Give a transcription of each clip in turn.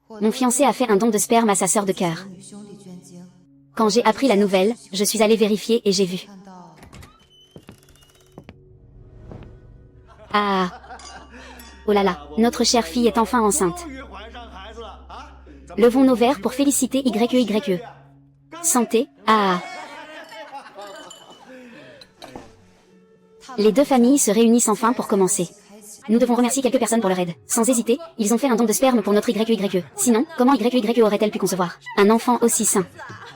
Mon fiancé a fait un don de sperme à sa sœur de cœur. Quand j'ai appris la nouvelle, je suis allée vérifier et j'ai vu. Ah. Oh là là, notre chère fille est enfin enceinte. Levons nos verres pour féliciter YEYE. Santé, ah. Les deux familles se réunissent enfin pour commencer. Nous devons remercier quelques personnes pour leur aide. Sans hésiter, ils ont fait un don de sperme pour notre YEYE. Sinon, comment YEYE aurait-elle pu concevoir un enfant aussi sain?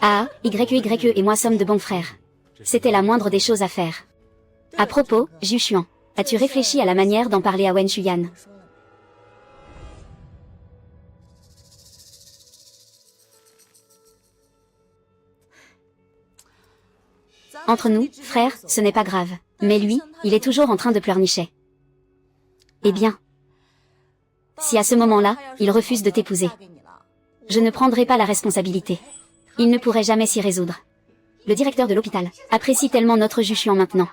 Ah, YEYE et moi sommes de bons frères. C'était la moindre des choses à faire. À propos, Zhu Xuan, as-tu réfléchi à la manière d'en parler à Wen Shuyan? Entre nous, frères, ce n'est pas grave. Mais lui, il est toujours en train de pleurnicher. Eh bien, si à ce moment-là, il refuse de t'épouser, je ne prendrai pas la responsabilité. Il ne pourrait jamais s'y résoudre. Le directeur de l'hôpital apprécie tellement notre Zhu Xuan maintenant.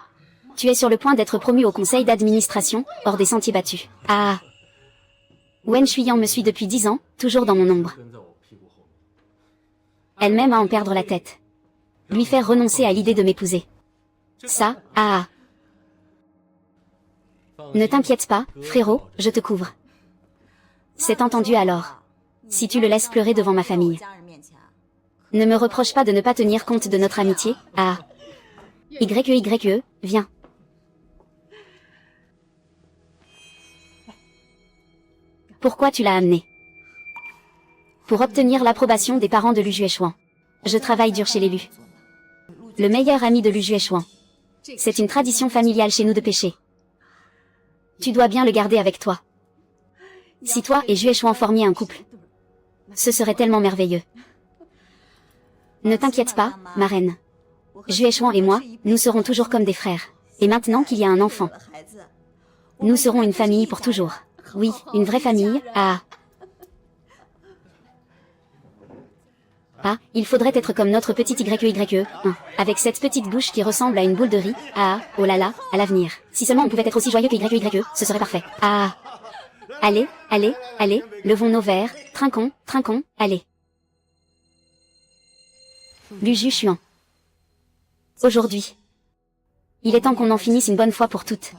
Tu es sur le point d'être promu au conseil d'administration, hors des sentiers battus. Ah. Wen Shuyan me suit depuis 10 ans, toujours dans mon ombre. Elle m'aime à en perdre la tête. Lui faire renoncer à l'idée de m'épouser. Ça, ah. Ne t'inquiète pas, frérot, je te couvre. C'est entendu alors. Si tu le laisses pleurer devant ma famille. Ne me reproche pas de ne pas tenir compte de notre amitié, ah. YEYE, viens. Pourquoi tu l'as amené? Pour obtenir l'approbation des parents de Lu Juechuan. Je travaille dur chez l'élu. Le meilleur ami de Lu Juechuan. C'est une tradition familiale chez nous de pêcher. Tu dois bien le garder avec toi. Si toi et Juechuan formiez un couple, ce serait tellement merveilleux. Ne t'inquiète pas, ma reine. Juechuan et moi, nous serons toujours comme des frères. Et maintenant qu'il y a un enfant, nous serons une famille pour toujours. Oui, une vraie famille, ah. Ah, il faudrait être comme notre petite YEYE, avec cette petite bouche qui ressemble à une boule de riz, ah, oh là là, à l'avenir. Si seulement on pouvait être aussi joyeux que YEYE, ce serait parfait, ah. Allez, allez, allez, levons nos verres, trinquons, trinquons, allez. Lu Juchuan. Aujourd'hui. Il est temps qu'on en finisse une bonne fois pour toutes.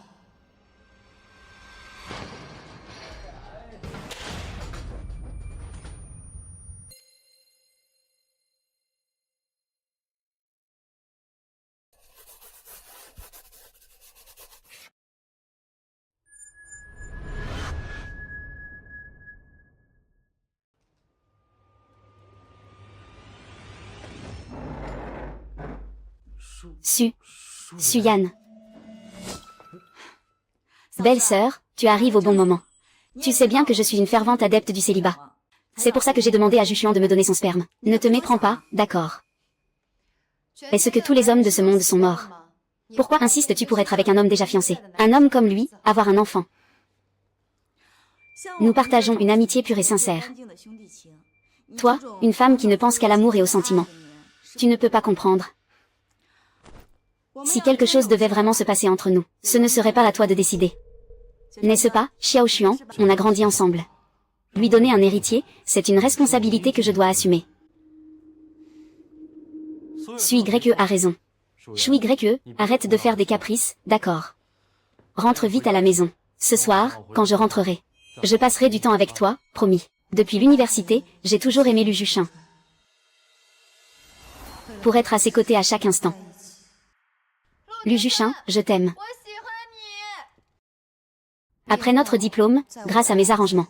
Suyan. Belle sœur, tu arrives au bon moment. Tu sais bien que je suis une fervente adepte du célibat. C'est pour ça que j'ai demandé à Zhu Xuan de me donner son sperme. Ne te méprends pas, d'accord. Est-ce que tous les hommes de ce monde sont morts? Pourquoi insistes-tu pour être avec un homme déjà fiancé? Un homme comme lui, avoir un enfant. Nous partageons une amitié pure et sincère. Toi, une femme qui ne pense qu'à l'amour et au sentiment. Tu ne peux pas comprendre. Si quelque chose devait vraiment se passer entre nous, ce ne serait pas à toi de décider. N'est-ce pas, Xiao Xuan, on a grandi ensemble. Lui donner un héritier, c'est une responsabilité que je dois assumer. YE a raison. YE, arrête de faire des caprices, d'accord. Rentre vite à la maison. Ce soir, quand je rentrerai, je passerai du temps avec toi, promis. Depuis l'université, j'ai toujours aimé Lu Juchuan. Pour être à ses côtés à chaque instant. Lu Juchuan, je t'aime. Après notre diplôme, grâce à mes arrangements,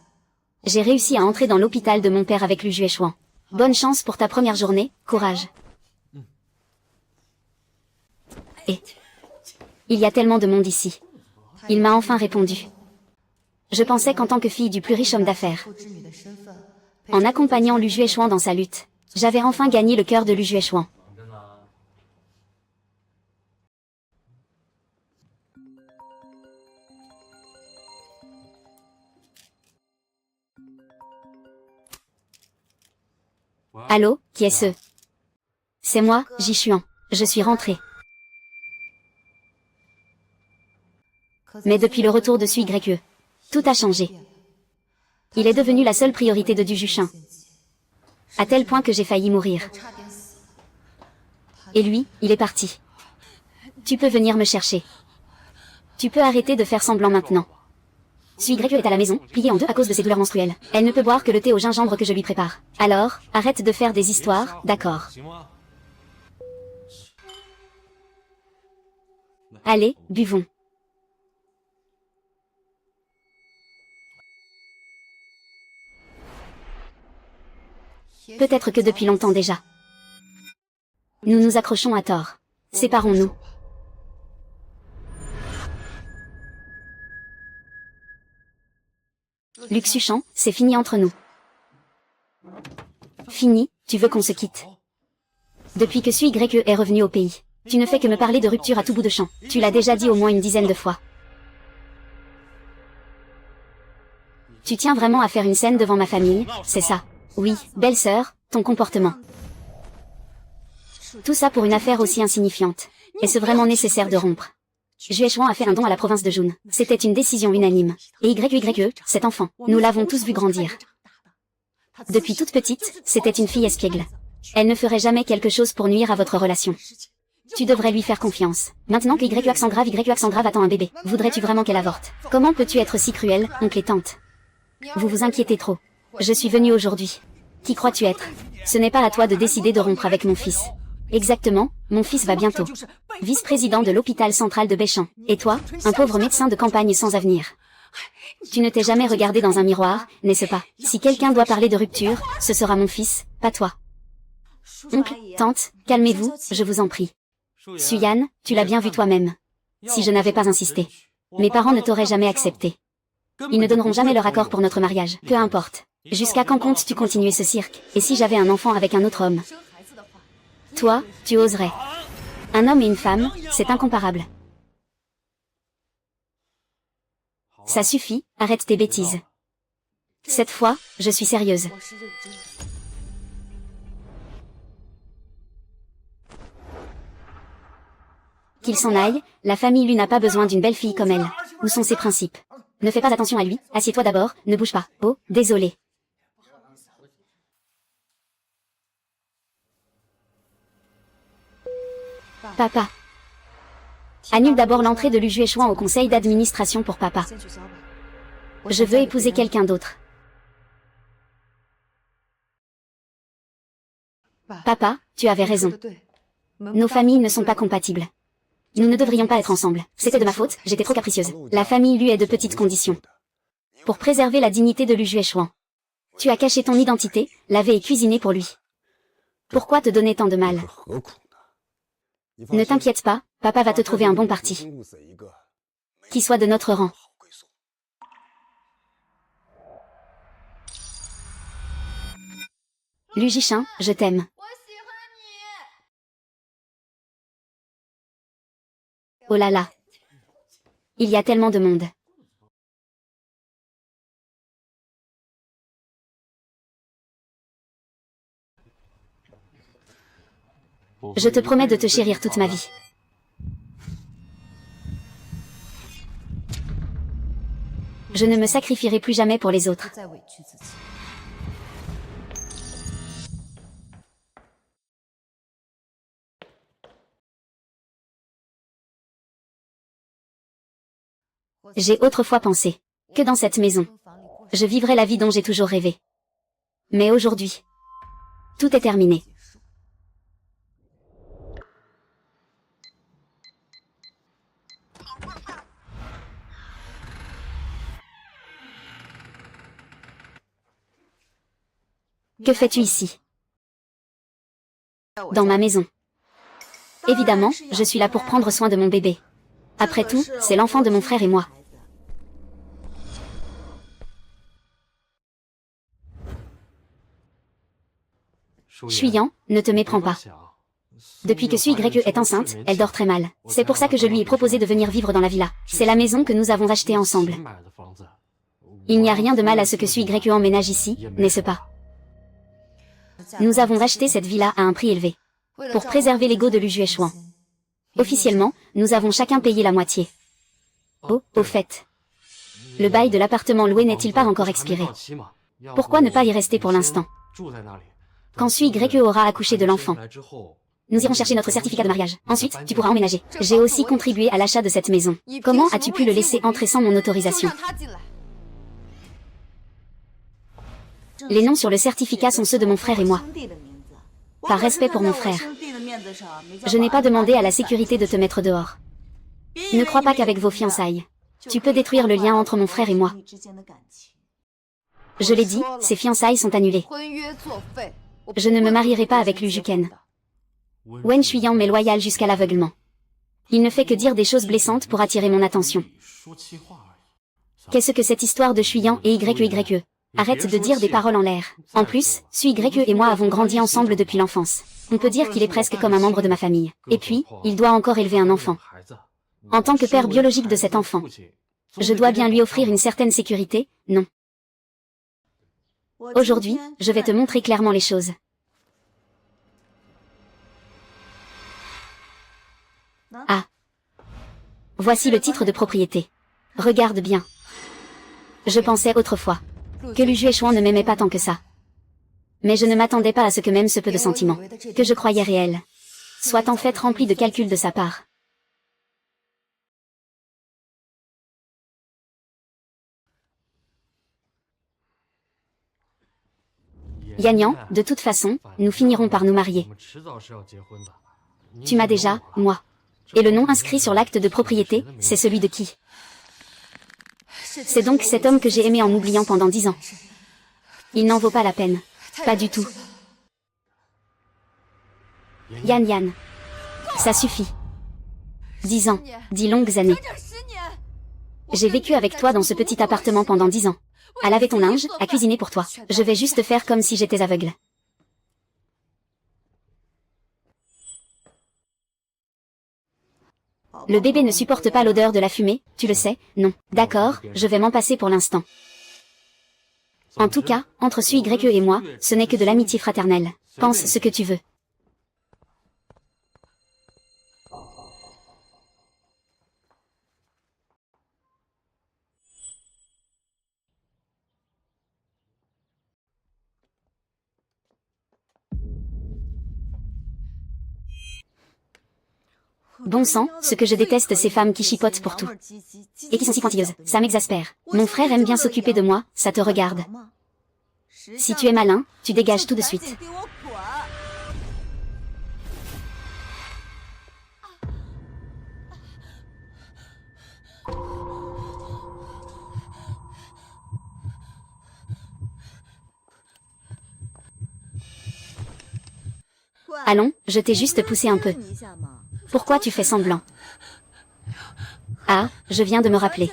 j'ai réussi à entrer dans l'hôpital de mon père avec Lu Juechuan. Bonne chance pour ta première journée, courage. Et il y a tellement de monde ici. Il m'a enfin répondu. Je pensais qu'en tant que fille du plus riche homme d'affaires, en accompagnant Lu Juechuan dans sa lutte, j'avais enfin gagné le cœur de Lu Juechuan. Allô, qui est-ce? C'est moi, Zhi Xuan. Je suis rentrée. Mais depuis le retour de YE, tout a changé. Il est devenu la seule priorité de Du Juchin. À tel point que j'ai failli mourir. Et lui, il est parti. Tu peux venir me chercher. Tu peux arrêter de faire semblant maintenant. Sui Grecque est à la maison, pliée en deux à cause de ses douleurs menstruelles. Elle ne peut boire que le thé au gingembre que je lui prépare. Alors, arrête de faire des histoires, d'accord? Allez, buvons. Peut-être que depuis longtemps déjà. Nous nous accrochons à tort. Séparons-nous. Luc Suchan, c'est fini entre nous. Fini, tu veux qu'on se quitte? Depuis que Sui Grecque est revenu au pays. Tu ne fais que me parler de rupture à tout bout de champ. Tu l'as déjà dit au moins une dizaine de fois. Tu tiens vraiment à faire une scène devant ma famille, c'est ça? Oui, belle-sœur, ton comportement. Tout ça pour une affaire aussi insignifiante. Est-ce vraiment nécessaire de rompre? Juechuan a fait un don à la province de Jun. C'était une décision unanime. Et YYE, cet enfant, nous l'avons tous vu grandir. Depuis toute petite, c'était une fille espiègle. Elle ne ferait jamais quelque chose pour nuire à votre relation. Tu devrais lui faire confiance. Maintenant que YE accent grave attend un bébé, voudrais-tu vraiment qu'elle avorte? Comment peux-tu être si cruel, oncle et tante? Vous vous inquiétez trop. Je suis venue aujourd'hui. Qui crois-tu être? Ce n'est pas à toi de décider de rompre avec mon fils. Exactement, mon fils va bientôt. Vice-président de l'hôpital central de Béchamp. Et toi, un pauvre médecin de campagne sans avenir. Tu ne t'es jamais regardé dans un miroir, n'est-ce pas? Si quelqu'un doit parler de rupture, ce sera mon fils, pas toi. Oncle, tante, calmez-vous, je vous en prie. Suyan, tu l'as bien vu toi-même. Si je n'avais pas insisté. Mes parents ne t'auraient jamais accepté. Ils ne donneront jamais leur accord pour notre mariage, peu importe. Jusqu'à quand comptes-tu continuer ce cirque? Et si j'avais un enfant avec un autre homme? Toi, tu oserais. Un homme et une femme, c'est incomparable. Ça suffit, arrête tes bêtises. Cette fois, je suis sérieuse. Qu'il s'en aille, la famille lui n'a pas besoin d'une belle fille comme elle. Où sont ses principes? Ne fais pas attention à lui, assieds-toi d'abord, ne bouge pas. Oh, désolé. Papa. Annule d'abord l'entrée de Lu Juechuan au conseil d'administration pour papa. Je veux épouser quelqu'un d'autre. Papa, tu avais raison. Nos familles ne sont pas compatibles. Nous ne devrions pas être ensemble. C'était de ma faute, j'étais trop capricieuse. La famille lui est de petites conditions. Pour préserver la dignité de Lu Juechuan. Tu as caché ton identité, lavé et cuisiné pour lui. Pourquoi te donner tant de mal? Ne t'inquiète pas, papa va te trouver un bon parti. Qui soit de notre rang. Lu Jichin, je t'aime. Oh là là. Il y a tellement de monde. Je te promets de te chérir toute ma vie. Je ne me sacrifierai plus jamais pour les autres. J'ai autrefois pensé que dans cette maison, je vivrais la vie dont j'ai toujours rêvé. Mais aujourd'hui, tout est terminé. Que fais-tu ici? Dans ma maison. Évidemment, je suis là pour prendre soin de mon bébé. Après tout, c'est l'enfant de mon frère et moi. Chuyan, ne te méprends pas. Depuis que Sui Grecque est enceinte, elle dort très mal. C'est pour ça que je lui ai proposé de venir vivre dans la villa. C'est la maison que nous avons achetée ensemble. Il n'y a rien de mal à ce que Sui Grecque emménage ici, n'est-ce pas? Nous avons acheté cette villa à un prix élevé. Pour préserver l'ego de Lu Juechuan. Officiellement, nous avons chacun payé la moitié. Oh, au fait. Le bail de l'appartement loué n'est-il pas encore expiré? Pourquoi ne pas y rester pour l'instant? Quand Sui-Gre aura accouché de l'enfant, nous irons chercher notre certificat de mariage. Ensuite, tu pourras emménager. J'ai aussi contribué à l'achat de cette maison. Comment as-tu pu le laisser entrer sans mon autorisation? Les noms sur le certificat sont ceux de mon frère et moi. Par respect pour mon frère, je n'ai pas demandé à la sécurité de te mettre dehors. Ne crois pas qu'avec vos fiançailles, tu peux détruire le lien entre mon frère et moi. Je l'ai dit, ces fiançailles sont annulées. Je ne me marierai pas avec Lu Juken. Wen Shuyan m'est loyal jusqu'à l'aveuglement. Il ne fait que dire des choses blessantes pour attirer mon attention. Qu'est-ce que cette histoire de Shuyan et YE? Arrête de dire des paroles en l'air. En plus, Sui-Gre et moi avons grandi ensemble depuis l'enfance. On peut dire qu'il est presque comme un membre de ma famille. Et puis, il doit encore élever un enfant. En tant que père biologique de cet enfant, je dois bien lui offrir une certaine sécurité, non? Aujourd'hui, je vais te montrer clairement les choses. Ah. Voici le titre de propriété. Regarde bien. Je pensais autrefois que Lu Juechuan ne m'aimait pas tant que ça. Mais je ne m'attendais pas à ce que même ce peu de sentiments, que je croyais réels, soit en fait rempli de calculs de sa part. Yanyan, de toute façon, nous finirons par nous marier. Tu m'as déjà, moi. Et le nom inscrit sur l'acte de propriété, c'est celui de qui? C'est donc cet homme que j'ai aimé en m'oubliant pendant 10 ans. Il n'en vaut pas la peine. Pas du tout. Yan. Ça suffit. 10 ans, 10 longues années. J'ai vécu avec toi dans ce petit appartement pendant 10 ans. À laver ton linge, à cuisiner pour toi. Je vais juste faire comme si j'étais aveugle. Le bébé ne supporte pas l'odeur de la fumée, tu le sais, non. D'accord, je vais m'en passer pour l'instant. En tout cas, entre Sui-Gre et moi, ce n'est que de l'amitié fraternelle. Pense ce que tu veux. Bon sang, ce que je déteste ces femmes qui chipotent pour tout. Et qui sont si pointilleuses, ça m'exaspère. Mon frère aime bien s'occuper de moi, ça te regarde. Si tu es malin, tu dégages tout de suite. Allons, je t'ai juste poussé un peu. Pourquoi tu fais semblant? Ah, je viens de me rappeler.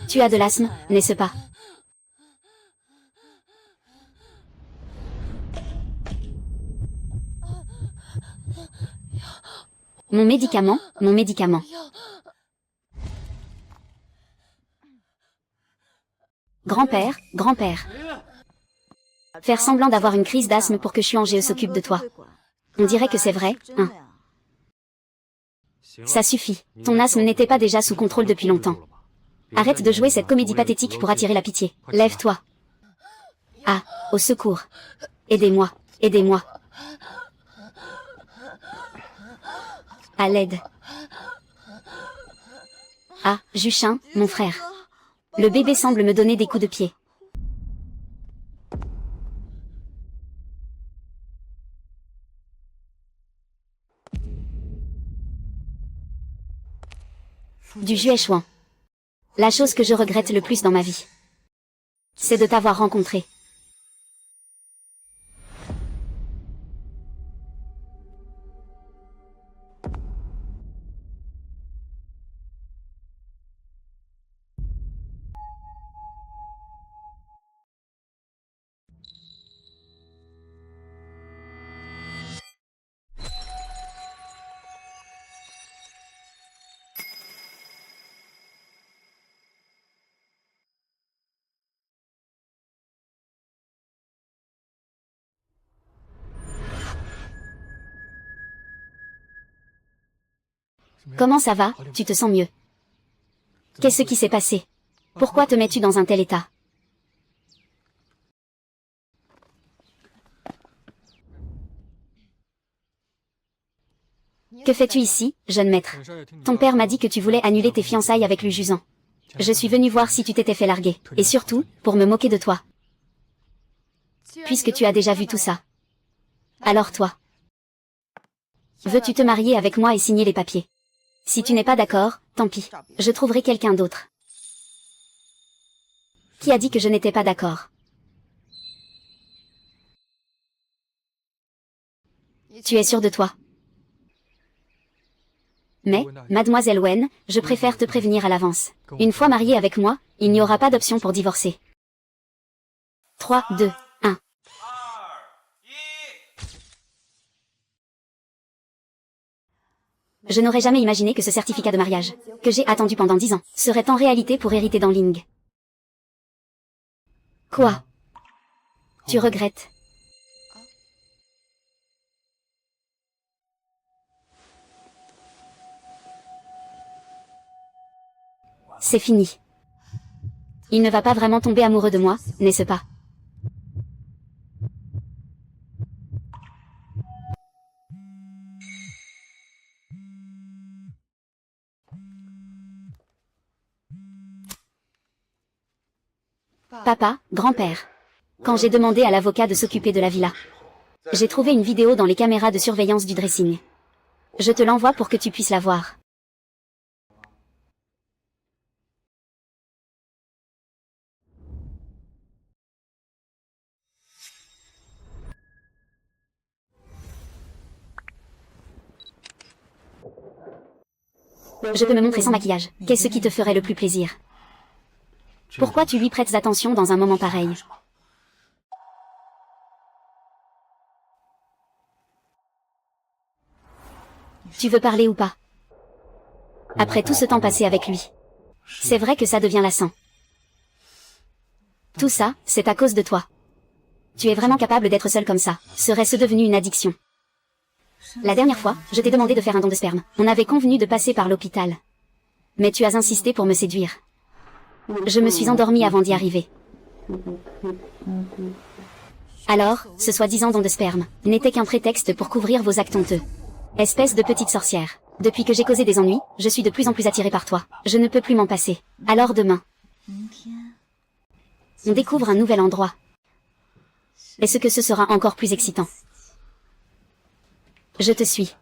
Tu as de l'asthme, n'est-ce pas? Mon médicament, mon médicament. Grand-père, grand-père. Faire semblant d'avoir une crise d'asthme pour que Xuan-Ge s'occupe de toi. On dirait que c'est vrai, hein. Ça suffit. Ton asthme n'était pas déjà sous contrôle depuis longtemps. Arrête de jouer cette comédie pathétique pour attirer la pitié. Lève-toi. Ah, au secours. Aidez-moi, aidez-moi. À l'aide. Ah, Juchin, mon frère. Le bébé semble me donner des coups de pied. Du Juechuan. La chose que je regrette le plus dans ma vie, c'est de t'avoir rencontré. Comment ça va? Tu te sens mieux? Qu'est-ce qui s'est passé? Pourquoi te mets-tu dans un tel état? Que fais-tu ici, jeune maître? Ton père m'a dit que tu voulais annuler tes fiançailles avec Lu Jusant. Je suis venu voir si tu t'étais fait larguer, et surtout, pour me moquer de toi. Puisque tu as déjà vu tout ça. Alors toi, veux-tu te marier avec moi et signer les papiers? Si tu n'es pas d'accord, tant pis, je trouverai quelqu'un d'autre. Qui a dit que je n'étais pas d'accord? Tu es sûr de toi? Mais, mademoiselle Wen, je préfère te prévenir à l'avance. Une fois mariée avec moi, il n'y aura pas d'option pour divorcer. 3, 2, 1. Je n'aurais jamais imaginé que ce certificat de mariage, que j'ai attendu pendant 10 ans, serait en réalité pour hériter d'Anling. Quoi? Tu regrettes? C'est fini. Il ne va pas vraiment tomber amoureux de moi, n'est-ce pas? Papa, grand-père. Quand j'ai demandé à l'avocat de s'occuper de la villa, j'ai trouvé une vidéo dans les caméras de surveillance du dressing. Je te l'envoie pour que tu puisses la voir. Je peux me montrer sans maquillage. Qu'est-ce qui te ferait le plus plaisir? Pourquoi tu lui prêtes attention dans un moment pareil? Tu veux parler ou pas? Après tout ce temps passé avec lui. C'est vrai que ça devient lassant. Tout ça, c'est à cause de toi. Tu es vraiment capable d'être seul comme ça. Serait-ce devenu une addiction? La dernière fois, je t'ai demandé de faire un don de sperme. On avait convenu de passer par l'hôpital. Mais tu as insisté pour me séduire. Je me suis endormie avant d'y arriver. Alors, ce soi-disant don de sperme n'était qu'un prétexte pour couvrir vos actes honteux. Espèce de petite sorcière. Depuis que j'ai causé des ennuis, je suis de plus en plus attirée par toi. Je ne peux plus m'en passer. Alors demain, on découvre un nouvel endroit. Est-ce que ce sera encore plus excitant? Je te suis.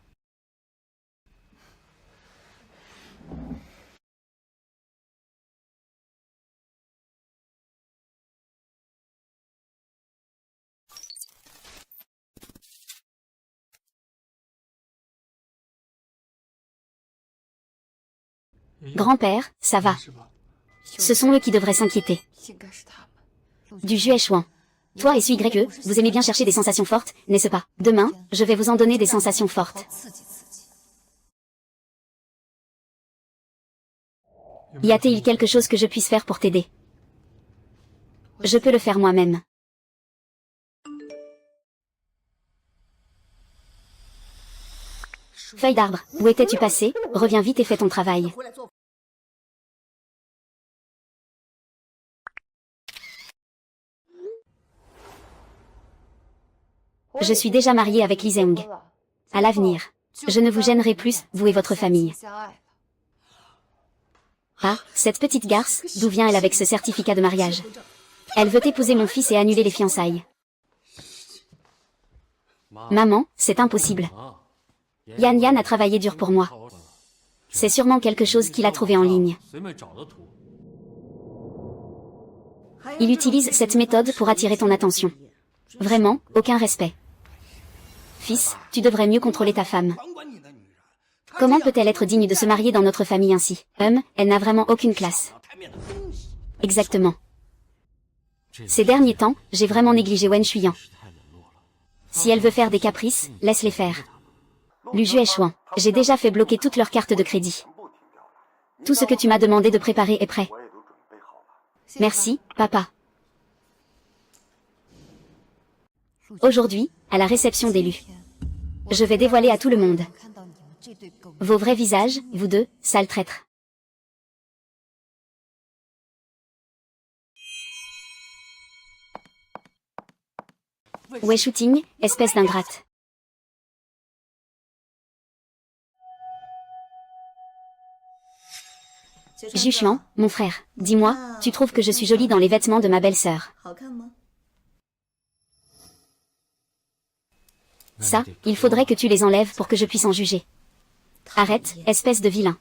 Grand-père, ça va. Ce sont eux qui devraient s'inquiéter. Du Juechuan. Toi et Sui-Grek, vous aimez bien chercher des sensations fortes, n'est-ce pas? Demain, je vais vous en donner des sensations fortes. Y a-t-il quelque chose que je puisse faire pour t'aider? Je peux le faire moi-même. Feuille d'arbre, où étais-tu passé? Reviens vite et fais ton travail. Je suis déjà mariée avec Li Zeng. À l'avenir, je ne vous gênerai plus, vous et votre famille. Ah, cette petite garce, d'où vient-elle avec ce certificat de mariage? Elle veut épouser mon fils et annuler les fiançailles. Maman, c'est impossible. Yan Yan a travaillé dur pour moi. C'est sûrement quelque chose qu'il a trouvé en ligne. Il utilise cette méthode pour attirer ton attention. Vraiment, aucun respect. Fils, tu devrais mieux contrôler ta femme. Comment peut-elle être digne de se marier dans notre famille ainsi? Elle n'a vraiment aucune classe. Exactement. Ces derniers temps, j'ai vraiment négligé Wen Shuyan. Si elle veut faire des caprices, laisse-les faire. Lu Juechuan, j'ai déjà fait bloquer toutes leurs cartes de crédit. Tout ce que tu m'as demandé de préparer est prêt. Merci, papa. Aujourd'hui, à la réception d'élus, je vais dévoiler à tout le monde vos vrais visages, vous deux, sales traîtres. Ouais shooting, espèce d'ingrate. Juchuan, mon frère, dis-moi, tu trouves que je suis jolie dans les vêtements de ma belle-sœur? Ça, il faudrait que tu les enlèves pour que je puisse en juger. Arrête, espèce de vilain.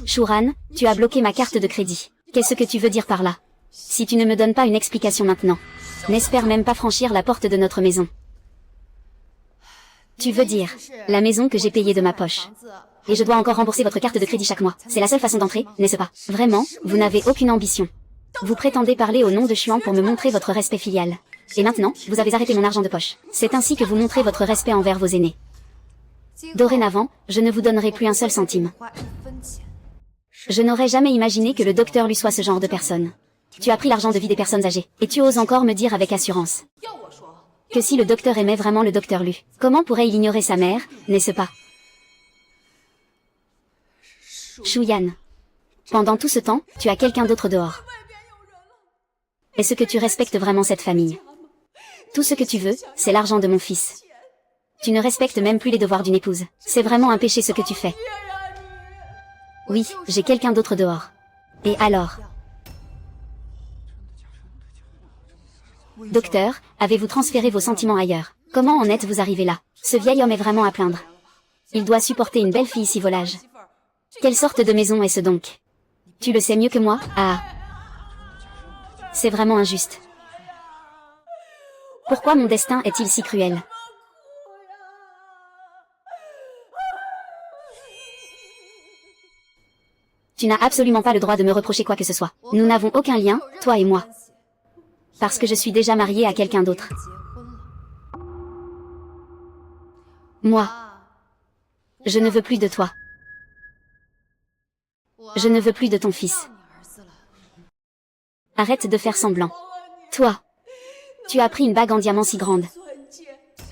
Shuran, tu as bloqué ma carte de crédit. Qu'est-ce que tu veux dire par là? Si tu ne me donnes pas une explication maintenant, n'espère même pas franchir la porte de notre maison. Tu veux dire, la maison que j'ai payée de ma poche. Et je dois encore rembourser votre carte de crédit chaque mois. C'est la seule façon d'entrer, n'est-ce pas? Vraiment, vous n'avez aucune ambition. Vous prétendez parler au nom de Chuan pour me montrer votre respect filial. Et maintenant, vous avez arrêté mon argent de poche. C'est ainsi que vous montrez votre respect envers vos aînés. Dorénavant, je ne vous donnerai plus un seul centime. Je n'aurais jamais imaginé que le docteur lui soit ce genre de personne. Tu as pris l'argent de vie des personnes âgées, et tu oses encore me dire avec assurance que si le docteur aimait vraiment le docteur Lu, comment pourrait-il ignorer sa mère, n'est-ce pas? Shuyan. Pendant tout ce temps, tu as quelqu'un d'autre dehors. Est-ce que tu respectes vraiment cette famille? Tout ce que tu veux, c'est l'argent de mon fils. Tu ne respectes même plus les devoirs d'une épouse. C'est vraiment un péché ce que tu fais. Oui, j'ai quelqu'un d'autre dehors. Et alors? Docteur, avez-vous transféré vos sentiments ailleurs? Comment en êtes-vous arrivé là? Ce vieil homme est vraiment à plaindre. Il doit supporter une belle fille si volage. Quelle sorte de maison est-ce donc? Tu le sais mieux que moi? Ah. C'est vraiment injuste. Pourquoi mon destin est-il si cruel? Tu n'as absolument pas le droit de me reprocher quoi que ce soit. Nous n'avons aucun lien, toi et moi. Parce que je suis déjà mariée à quelqu'un d'autre. Moi. Je ne veux plus de toi. Je ne veux plus de ton fils. Arrête de faire semblant. Toi. Tu as pris une bague en diamant si grande.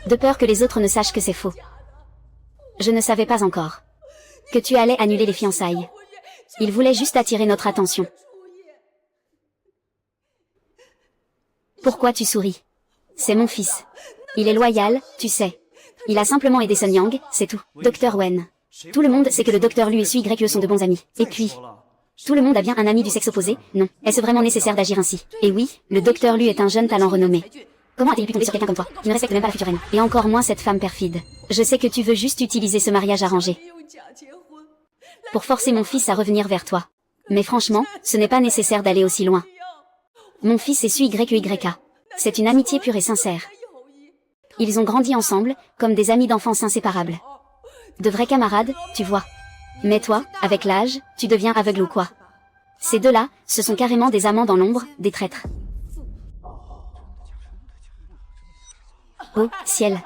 De peur que les autres ne sachent que c'est faux. Je ne savais pas encore que tu allais annuler les fiançailles. Il voulait juste attirer notre attention. Pourquoi tu souris? C'est mon fils. Il est loyal, tu sais. Il a simplement aidé Sun Yang, c'est tout. Docteur Wen. Tout le monde sait que le docteur Lu et Sui Grek sont de bons amis. Et puis, tout le monde a bien un ami du sexe opposé, non? Est-ce vraiment nécessaire d'agir ainsi? Et oui, le docteur Lu est un jeune talent renommé. Comment a-t-il pu tomber sur quelqu'un comme toi, qui ne respecte même pas la future reine? Et encore moins cette femme perfide. Je sais que tu veux juste utiliser ce mariage arrangé pour forcer mon fils à revenir vers toi. Mais franchement, ce n'est pas nécessaire d'aller aussi loin. Mon fils est Sui Grek YK. C'est une amitié pure et sincère. Ils ont grandi ensemble, comme des amis d'enfance inséparables. De vrais camarades, tu vois. Mais toi, avec l'âge, tu deviens aveugle ou quoi? Ces deux-là, ce sont carrément des amants dans l'ombre, des traîtres. Oh, ciel.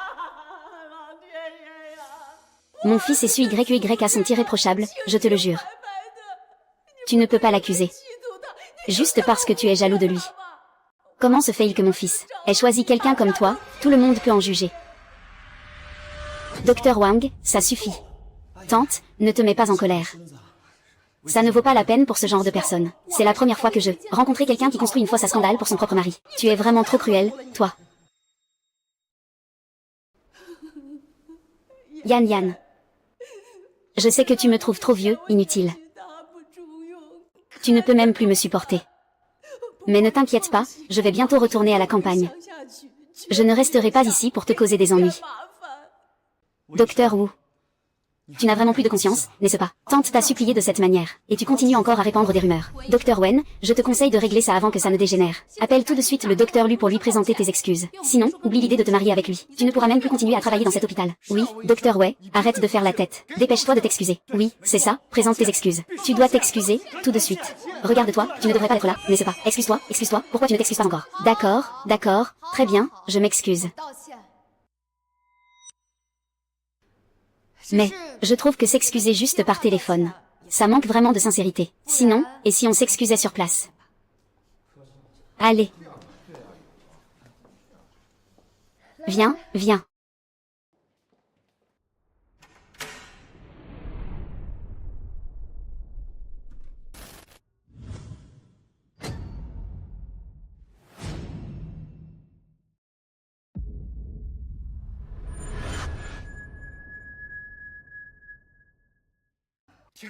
Mon fils est Sui YK sont irréprochables, je te le jure. Tu ne peux pas l'accuser. Juste parce que tu es jaloux de lui. Comment se fait-il que mon fils ait choisi quelqu'un comme toi? Tout le monde peut en juger. Docteur Wang, ça suffit. Tante, ne te mets pas en colère. Ça ne vaut pas la peine pour ce genre de personne. C'est la première fois que je rencontrais quelqu'un qui construit une fosse à scandale pour son propre mari. Tu es vraiment trop cruel, toi. Yan Yan. Je sais que tu me trouves trop vieux, inutile. Tu ne peux même plus me supporter. Mais ne t'inquiète pas, je vais bientôt retourner à la campagne. Je ne resterai pas ici pour te causer des ennuis. Docteur Wu. Tu n'as vraiment plus de conscience, n'est-ce pas? Tante t'a supplié de cette manière, et tu continues encore à répandre des rumeurs. Docteur Wen, je te conseille de régler ça avant que ça ne dégénère. Appelle tout de suite le docteur Lu pour lui présenter tes excuses. Sinon, oublie l'idée de te marier avec lui. Tu ne pourras même plus continuer à travailler dans cet hôpital. Oui, docteur Wei, arrête de faire la tête. Dépêche-toi de t'excuser. Oui, c'est ça, présente tes excuses. Tu dois t'excuser, tout de suite. Regarde-toi, tu ne devrais pas être là, n'est-ce pas? Excuse-toi, pourquoi tu ne t'excuses pas encore? D'accord, très bien, je m'excuse. Mais, je trouve que s'excuser juste par téléphone, ça manque vraiment de sincérité. Sinon, et si on s'excusait sur place? Allez. Viens, viens.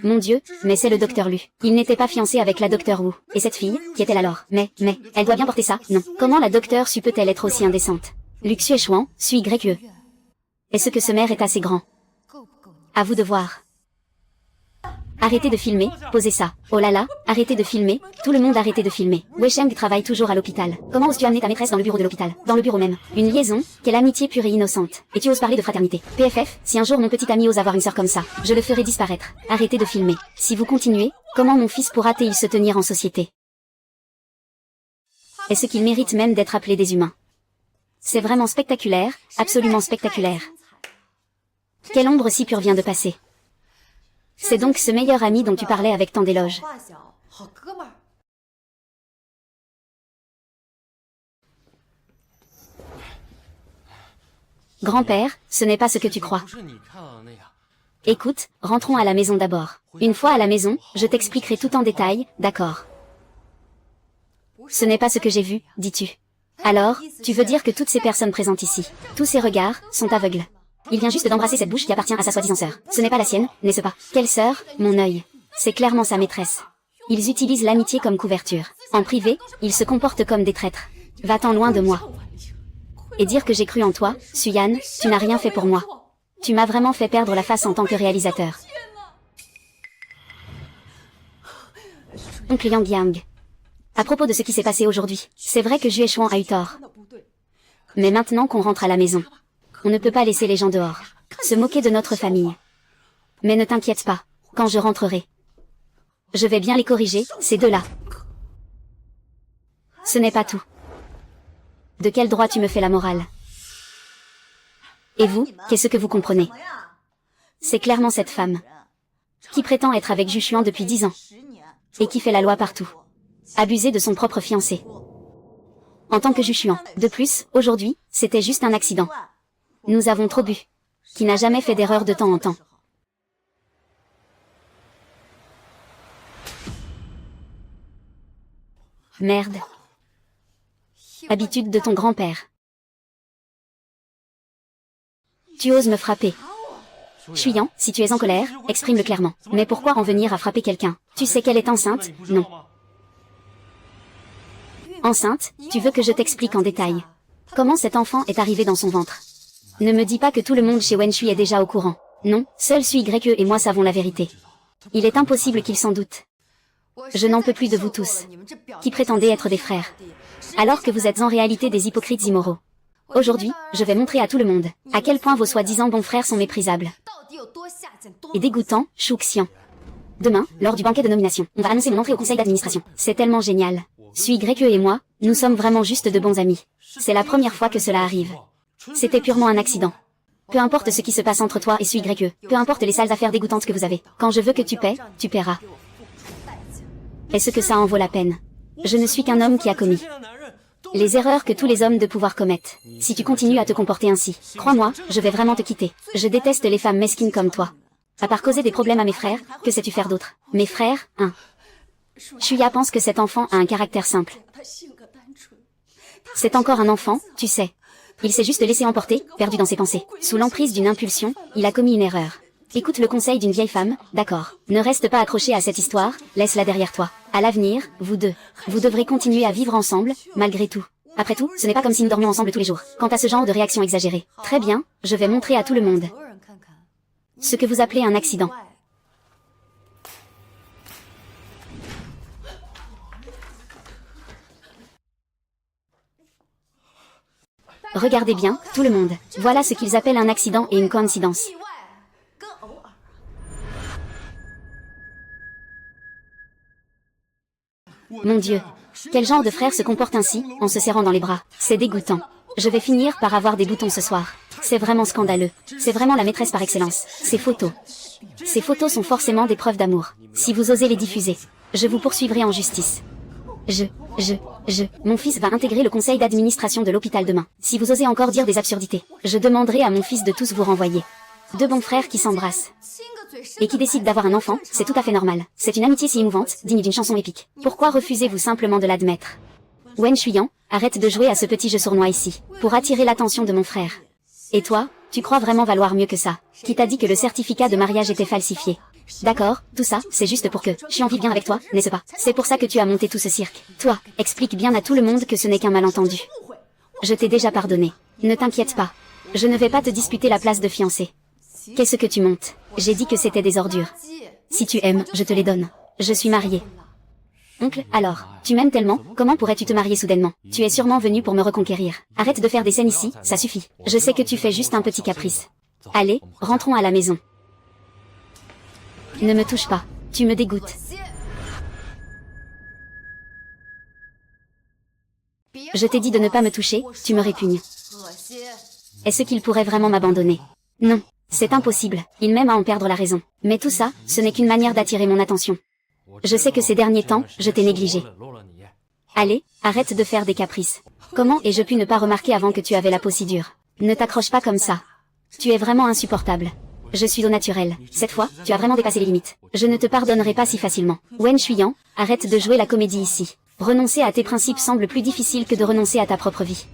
Mon Dieu, mais c'est le docteur Lu. Il n'était pas fiancé avec la docteur Wu. Et cette fille, qui est-elle alors? Mais, elle doit bien porter ça, non? Comment la docteure Su peut-elle être aussi indécente? Luc Xuechuan, suis grec. Est-ce que ce maire est assez grand? À vous de voir. Arrêtez de filmer, posez ça. Oh là là, arrêtez de filmer, tout le monde arrêtez de filmer. Wei Sheng travaille toujours à l'hôpital. Comment oses-tu amener ta maîtresse dans le bureau de l'hôpital? Dans le bureau même. Une liaison, quelle amitié pure et innocente. Et tu oses parler de fraternité. PFF, si un jour mon petit ami ose avoir une sœur comme ça, je le ferai disparaître. Arrêtez de filmer. Si vous continuez, comment mon fils pourra-t-il se tenir en société? Est-ce qu'il mérite même d'être appelé des humains? C'est vraiment spectaculaire, absolument spectaculaire. Quelle ombre si pure vient de passer. C'est donc ce meilleur ami dont tu parlais avec tant d'éloges. Grand-père, ce n'est pas ce que tu crois. Écoute, rentrons à la maison d'abord. Une fois à la maison, je t'expliquerai tout en détail, d'accord? Ce n'est pas ce que j'ai vu, dis-tu. Alors, tu veux dire que toutes ces personnes présentes ici, tous ces regards, sont aveugles. Il vient juste d'embrasser cette bouche qui appartient à sa soi-disant sœur. Ce n'est pas la sienne, n'est-ce pas? Quelle sœur? Mon œil. C'est clairement sa maîtresse. Ils utilisent l'amitié comme couverture. En privé, ils se comportent comme des traîtres. Va-t'en loin de moi. Et dire que j'ai cru en toi, Suyan, tu n'as rien fait pour moi. Tu m'as vraiment fait perdre la face en tant que réalisateur. Oncle Yang Yang. À propos de ce qui s'est passé aujourd'hui, c'est vrai que Xuechuan a eu tort. Mais maintenant qu'on rentre à la maison, on ne peut pas laisser les gens dehors, se moquer de notre famille. Mais ne t'inquiète pas, quand je rentrerai, je vais bien les corriger, ces deux-là. Ce n'est pas tout. De quel droit tu me fais la morale? Et vous, qu'est-ce que vous comprenez? C'est clairement cette femme, qui prétend être avec Xuechuan depuis 10 ans, et qui fait la loi partout. Abuser de son propre fiancé. En tant que Xuechuan. De plus, aujourd'hui, c'était juste un accident. Nous avons trop bu. Qui n'a jamais fait d'erreur de temps en temps. Merde. Habitude de ton grand-père. Tu oses me frapper. Xuyan, si tu es en colère, exprime-le clairement. Mais pourquoi en venir à frapper quelqu'un? Tu sais qu'elle est enceinte? Non. Enceinte, tu veux que je t'explique en détail. Comment cet enfant est arrivé dans son ventre? Ne me dis pas que tout le monde chez Wenshui est déjà au courant. Non, seul Sui Grec et moi savons la vérité. Il est impossible qu'il s'en doute. Je n'en peux plus de vous tous, qui prétendez être des frères, alors que vous êtes en réalité des hypocrites immoraux. Aujourd'hui, je vais montrer à tout le monde, à quel point vos soi-disant bons frères sont méprisables. Et dégoûtants, Shu Xian. Demain, lors du banquet de nomination, on va annoncer mon entrée au conseil d'administration. C'est tellement génial. Sui Grec et moi, nous sommes vraiment juste de bons amis. C'est la première fois que cela arrive. C'était purement un accident. Peu importe ce qui se passe entre toi et Sui Grec, peu importe les sales affaires dégoûtantes que vous avez. Quand je veux que tu paies, tu paieras. Est-ce que ça en vaut la peine? Je ne suis qu'un homme qui a commis les erreurs que tous les hommes de pouvoir commettent. Si tu continues à te comporter ainsi, crois-moi, je vais vraiment te quitter. Je déteste les femmes mesquines comme toi. À part causer des problèmes à mes frères, que sais-tu faire d'autre? Mes frères, Shuya pense que cet enfant a un caractère simple. C'est encore un enfant, tu sais. Il s'est juste laissé emporter, perdu dans ses pensées. Sous l'emprise d'une impulsion, il a commis une erreur. Écoute le conseil d'une vieille femme, d'accord. Ne reste pas accroché à cette histoire, laisse-la derrière toi. À l'avenir, vous deux, vous devrez continuer à vivre ensemble, malgré tout. Après tout, ce n'est pas comme si nous dormions ensemble tous les jours. Quant à ce genre de réaction exagérée, très bien, je vais montrer à tout le monde ce que vous appelez un accident. Regardez bien, tout le monde. Voilà ce qu'ils appellent un accident et une coïncidence. Mon Dieu. Quel genre de frère se comporte ainsi, en se serrant dans les bras? C'est dégoûtant. Je vais finir par avoir des boutons ce soir. C'est vraiment scandaleux. C'est vraiment la maîtresse par excellence. Ces photos. Ces photos sont forcément des preuves d'amour. Si vous osez les diffuser, je vous poursuivrai en justice. Je, mon fils va intégrer le conseil d'administration de l'hôpital demain. Si vous osez encore dire des absurdités, je demanderai à mon fils de tous vous renvoyer. Deux bons frères qui s'embrassent. Et qui décident d'avoir un enfant, c'est tout à fait normal. C'est une amitié si émouvante, digne d'une chanson épique. Pourquoi refusez-vous simplement de l'admettre? Wen Shuyan, arrête de jouer à ce petit jeu sournois ici, pour attirer l'attention de mon frère. Et toi, tu crois vraiment valoir mieux que ça? Qui t'a dit que le certificat de mariage était falsifié? D'accord, tout ça, c'est juste pour que Shuyan vive bien avec toi, n'est-ce pas? C'est pour ça que tu as monté tout ce cirque. Toi, explique bien à tout le monde que ce n'est qu'un malentendu. Je t'ai déjà pardonné. Ne t'inquiète pas. Je ne vais pas te disputer la place de fiancé. Qu'est-ce que tu montes? J'ai dit que c'était des ordures. Si tu aimes, je te les donne. Je suis mariée. Oncle, alors, tu m'aimes tellement, comment pourrais-tu te marier soudainement? Tu es sûrement venu pour me reconquérir. Arrête de faire des scènes ici, ça suffit. Je sais que tu fais juste un petit caprice. Allez, rentrons à la maison. Ne me touche pas, tu me dégoûtes. Je t'ai dit de ne pas me toucher, tu me répugnes. Est-ce qu'il pourrait vraiment m'abandonner? Non, c'est impossible, il m'aime à en perdre la raison. Mais tout ça, ce n'est qu'une manière d'attirer mon attention. Je sais que ces derniers temps, je t'ai négligé. Allez, arrête de faire des caprices. Comment ai-je pu ne pas remarquer avant que tu avais la peau si dure? Ne t'accroche pas comme ça. Tu es vraiment insupportable. Je suis au naturel. Cette fois, tu as vraiment dépassé les limites. Je ne te pardonnerai pas si facilement. Wen Shuyan, arrête de jouer la comédie ici. Renoncer à tes principes semble plus difficile que de renoncer à ta propre vie.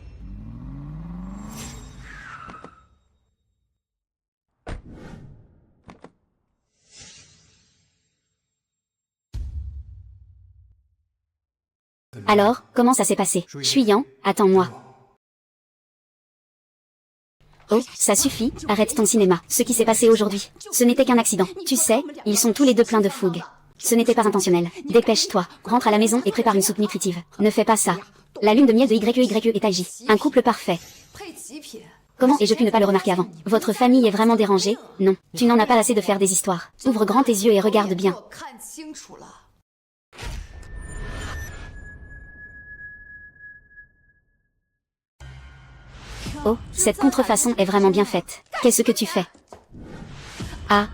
Alors, comment ça s'est passé? Shuyan, attends-moi. Oh, ça suffit, arrête ton cinéma. Ce qui s'est passé aujourd'hui, ce n'était qu'un accident. Tu sais, ils sont tous les deux pleins de fougue. Ce n'était pas intentionnel. Dépêche-toi, rentre à la maison et prépare une soupe nutritive. Ne fais pas ça. La lune de miel de YE et Taiji. Un couple parfait. Comment ai-je pu ne pas le remarquer avant? Votre famille est vraiment dérangée? Non, tu n'en as pas assez de faire des histoires. Ouvre grand tes yeux et regarde bien. Oh, cette contrefaçon est vraiment bien faite. Qu'est-ce que tu fais? Ah,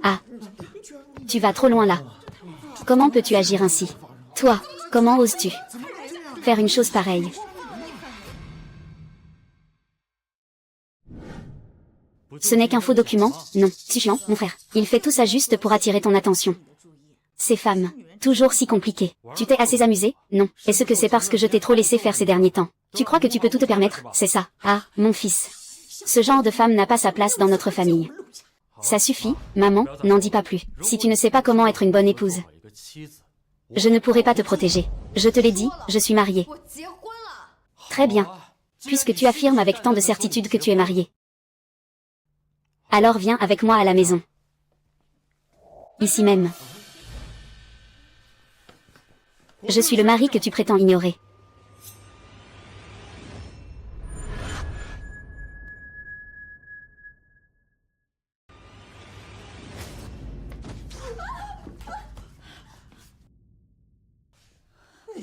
Ah. Tu vas trop loin là. Comment peux-tu agir ainsi? Toi, comment oses-tu faire une chose pareille? Ce n'est qu'un faux document? Non, Shuyan, mon frère. Il fait tout ça juste pour attirer ton attention. Ces femmes, toujours si compliquées. Tu t'es assez amusé? Non. Est-ce que c'est parce que je t'ai trop laissé faire ces derniers temps? Tu crois que tu peux tout te permettre? C'est ça. Ah, mon fils. Ce genre de femme n'a pas sa place dans notre famille. Ça suffit, maman, n'en dis pas plus. Si tu ne sais pas comment être une bonne épouse, je ne pourrai pas te protéger. Je te l'ai dit, je suis mariée. Très bien. Puisque tu affirmes avec tant de certitude que tu es mariée. Alors viens avec moi à la maison. Ici même. Je suis le mari que tu prétends ignorer.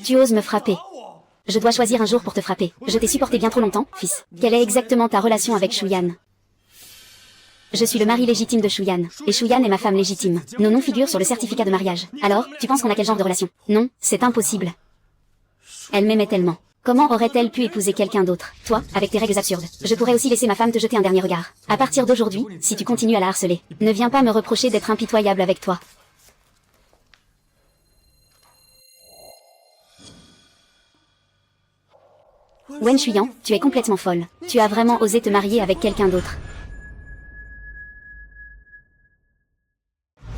Tu oses me frapper. Je dois choisir un jour pour te frapper. Je t'ai supporté bien trop longtemps, fils. Quelle est exactement ta relation avec Shuyan? Je suis le mari légitime de Shuyan, et Shuyan est ma femme légitime. Nos noms figurent sur le certificat de mariage. Alors, tu penses qu'on a quel genre de relation? Non, c'est impossible. Elle m'aimait tellement. Comment aurait-elle pu épouser quelqu'un d'autre? Toi, avec tes règles absurdes. Je pourrais aussi laisser ma femme te jeter un dernier regard. À partir d'aujourd'hui, si tu continues à la harceler, ne viens pas me reprocher d'être impitoyable avec toi. Wen Shuyan, tu es complètement folle. Tu as vraiment osé te marier avec quelqu'un d'autre.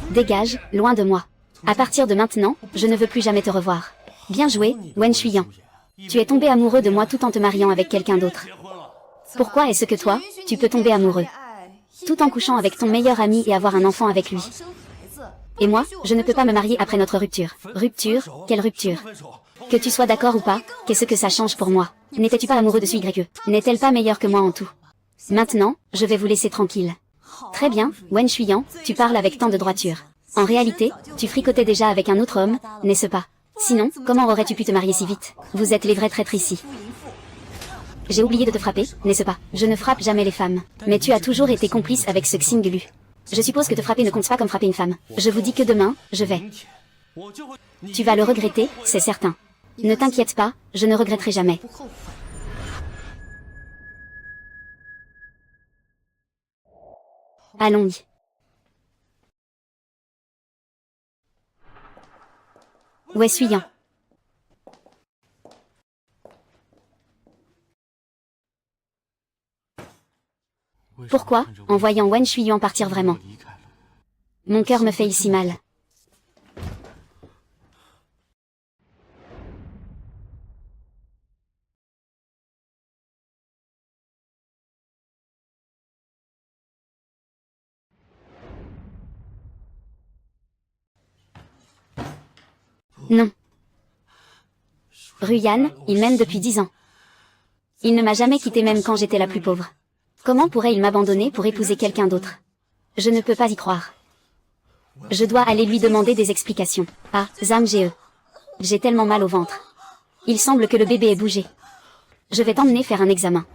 Dégage, loin de moi. À partir de maintenant, je ne veux plus jamais te revoir. Bien joué, Wen Shuyan. Tu es tombé amoureux de moi tout en te mariant avec quelqu'un d'autre. Pourquoi est-ce que toi, tu peux tomber amoureux, tout en couchant avec ton meilleur ami et avoir un enfant avec lui? Et moi, je ne peux pas me marier après notre rupture. Rupture? Quelle rupture? Que tu sois d'accord ou pas, qu'est-ce que ça change pour moi? N'étais-tu pas amoureux de ce YE? N'est-elle pas meilleure que moi en tout? Maintenant, je vais vous laisser tranquille. Très bien, Wen Shuyan, tu parles avec tant de droiture. En réalité, tu fricotais déjà avec un autre homme, n'est-ce pas? Sinon, comment aurais-tu pu te marier si vite? Vous êtes les vrais traîtres ici. J'ai oublié de te frapper, n'est-ce pas? Je ne frappe jamais les femmes. Mais tu as toujours été complice avec ce Xinglu. Je suppose que te frapper ne compte pas comme frapper une femme. Je vous dis que demain, je vais. Tu vas le regretter, c'est certain. Ne t'inquiète pas, je ne regretterai jamais. Allons-y. Où est Suyan? Pourquoi, en voyant Wen Shuyan partir vraiment? Mon cœur me fait ici mal. Non. Ruyan, il m'aime depuis 10 ans. Il ne m'a jamais quitté même quand j'étais la plus pauvre. Comment pourrait-il m'abandonner pour épouser quelqu'un d'autre? Je ne peux pas y croire. Je dois aller lui demander des explications. Ah, Zhang Jie. J'ai tellement mal au ventre. Il semble que le bébé ait bougé. Je vais t'emmener faire un examen.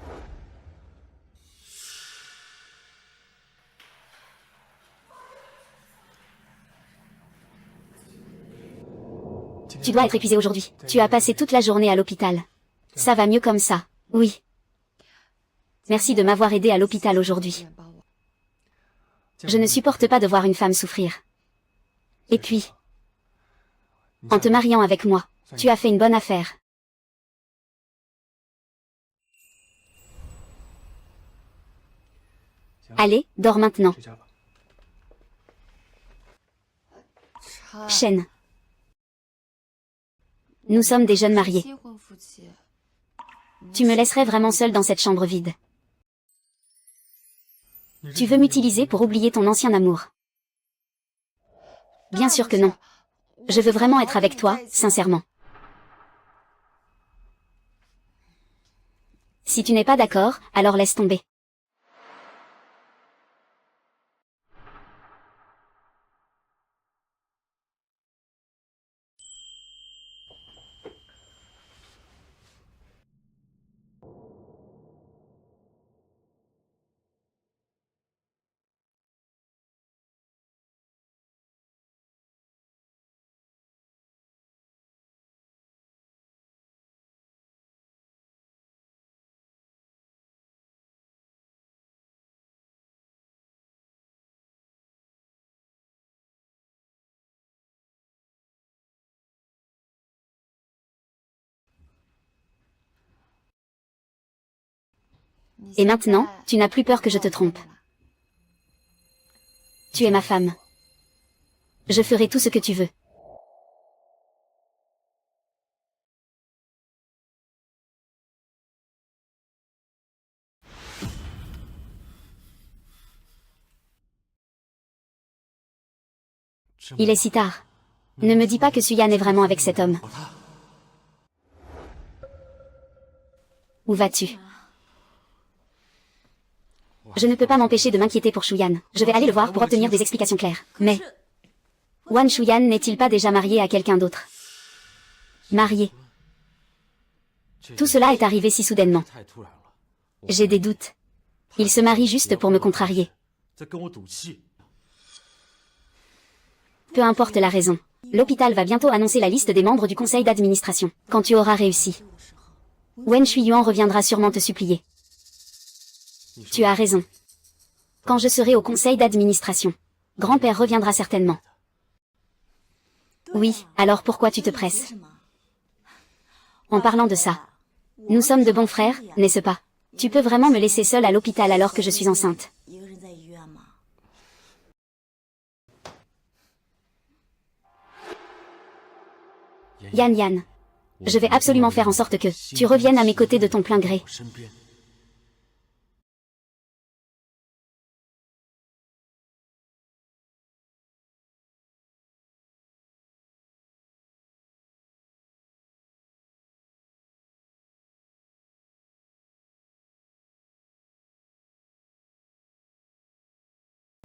Tu dois être épuisé aujourd'hui. Tu as passé toute la journée à l'hôpital. Ça va mieux comme ça. Oui. Merci de m'avoir aidé à l'hôpital aujourd'hui. Je ne supporte pas de voir une femme souffrir. Et puis, en te mariant avec moi, tu as fait une bonne affaire. Allez, dors maintenant. Shen. Nous sommes des jeunes mariés. Tu me laisserais vraiment seule dans cette chambre vide. Tu veux m'utiliser pour oublier ton ancien amour? Bien sûr que non. Je veux vraiment être avec toi, sincèrement. Si tu n'es pas d'accord, alors laisse tomber. Et maintenant, tu n'as plus peur que je te trompe. Tu es ma femme. Je ferai tout ce que tu veux. Il est si tard. Ne me dis pas que Suyan est vraiment avec cet homme. Où vas-tu? Je ne peux pas m'empêcher de m'inquiéter pour Shuyan. Je vais aller le voir pour obtenir des explications claires. Mais... Wan Shuyan n'est-il pas déjà marié à quelqu'un d'autre? Marié. Tout cela est arrivé si soudainement. J'ai des doutes. Il se marie juste pour me contrarier. Peu importe la raison. L'hôpital va bientôt annoncer la liste des membres du conseil d'administration. Quand tu auras réussi, Wen Shuyan reviendra sûrement te supplier. Tu as raison. Quand je serai au conseil d'administration, grand-père reviendra certainement. Oui, alors pourquoi tu te presses? En parlant de ça, nous sommes de bons frères, n'est-ce pas? Tu peux vraiment me laisser seule à l'hôpital alors que je suis enceinte. Yan Yan. Je vais absolument faire en sorte que tu reviennes à mes côtés de ton plein gré.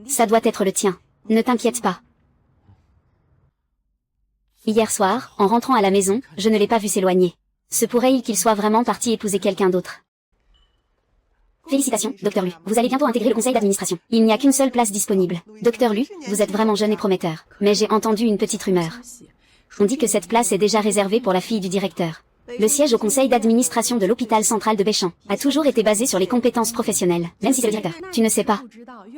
Ça doit être le tien. Ne t'inquiète pas. Hier soir, en rentrant à la maison, je ne l'ai pas vu s'éloigner. Se pourrait-il qu'il soit vraiment parti épouser quelqu'un d'autre? Félicitations, Docteur Lu. Vous allez bientôt intégrer le conseil d'administration. Il n'y a qu'une seule place disponible. Docteur Lu, vous êtes vraiment jeune et prometteur. Mais j'ai entendu une petite rumeur. On dit que cette place est déjà réservée pour la fille du directeur. Le siège au conseil d'administration de l'hôpital central de Béchamp a toujours été basé sur les compétences professionnelles, même si c'est le directeur. Tu ne sais pas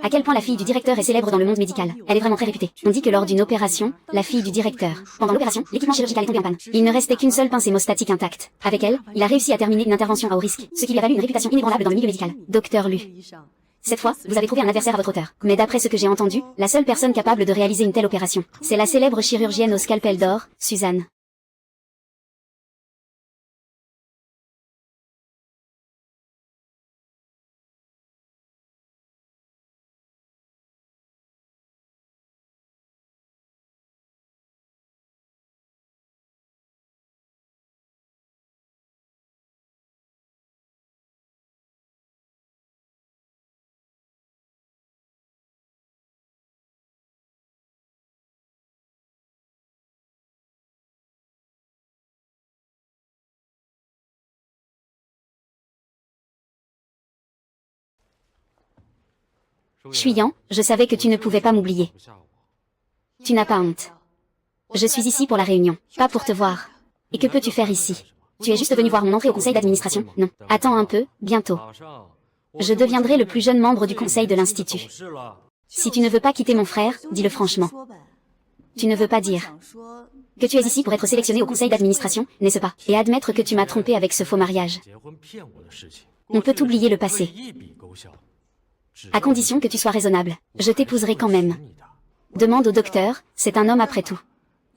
à quel point la fille du directeur est célèbre dans le monde médical. Elle est vraiment très réputée. On dit que lors d'une opération, la fille du directeur, pendant l'opération, l'équipement chirurgical est tombé en panne. Il ne restait qu'une seule pince hémostatique intacte. Avec elle, il a réussi à terminer une intervention à haut risque, ce qui lui a valu une réputation inébranlable dans le milieu médical. Docteur Lu. Cette fois, vous avez trouvé un adversaire à votre hauteur. Mais d'après ce que j'ai entendu, la seule personne capable de réaliser une telle opération, c'est la célèbre chirurgienne au scalpel d'or, Suzanne. Chuyan, je savais que tu ne pouvais pas m'oublier. Tu n'as pas honte. Je suis ici pour la réunion, pas pour te voir. Et que peux-tu faire ici? Tu es juste venu voir mon entrée au conseil d'administration? Non. Attends un peu, bientôt. Je deviendrai le plus jeune membre du conseil de l'institut. Si tu ne veux pas quitter mon frère, dis-le franchement. Tu ne veux pas dire que tu es ici pour être sélectionné au conseil d'administration, n'est-ce pas? Et admettre que tu m'as trompé avec ce faux mariage. On peut oublier le passé. À condition que tu sois raisonnable, je t'épouserai quand même. Demande au docteur, c'est un homme après tout.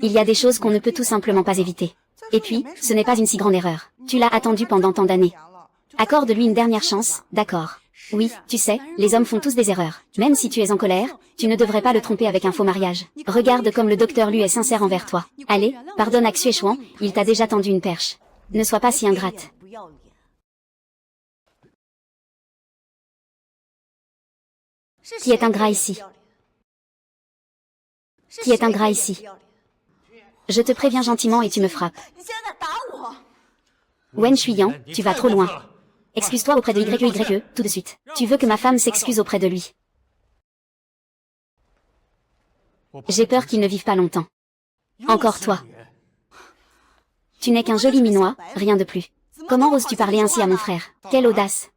Il y a des choses qu'on ne peut tout simplement pas éviter. Et puis, ce n'est pas une si grande erreur. Tu l'as attendu pendant tant d'années. Accorde-lui une dernière chance, d'accord? Oui, tu sais, les hommes font tous des erreurs. Même si tu es en colère, tu ne devrais pas le tromper avec un faux mariage. Regarde comme le docteur Lu est sincère envers toi. Allez, pardonne à Xuechuan, il t'a déjà tendu une perche. Ne sois pas si ingrate. Qui est ingrat ici? Qui est ingrat ici? Je te préviens gentiment et tu me frappes. Wen Chuyan, tu vas trop loin. Excuse-toi auprès de YE, tout de suite. Tu veux que ma femme s'excuse auprès de lui. J'ai peur qu'il ne vive pas longtemps. Encore toi. Tu n'es qu'un joli minois, rien de plus. Comment oses-tu parler ainsi à mon frère? Quelle audace!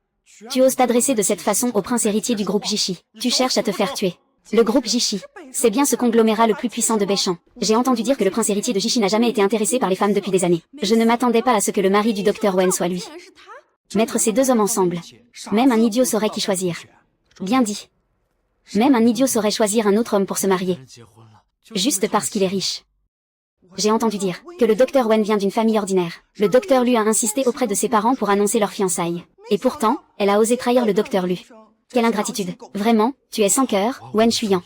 Tu oses t'adresser de cette façon au prince héritier du groupe Jishi. Tu cherches à te faire tuer. Le groupe Jishi. C'est bien ce conglomérat le plus puissant de Béchamp. J'ai entendu dire que le prince héritier de Jishi n'a jamais été intéressé par les femmes depuis des années. Je ne m'attendais pas à ce que le mari du docteur Wen soit lui. Mettre ces deux hommes ensemble. Même un idiot saurait qui choisir. Bien dit. Même un idiot saurait choisir un autre homme pour se marier. Juste parce qu'il est riche. J'ai entendu dire que le docteur Wen vient d'une famille ordinaire. Le docteur Lu a insisté auprès de ses parents pour annoncer leur fiançailles. Et pourtant, elle a osé trahir le docteur Lu. Quelle ingratitude. Vraiment, tu es sans cœur, Wen Chuyan.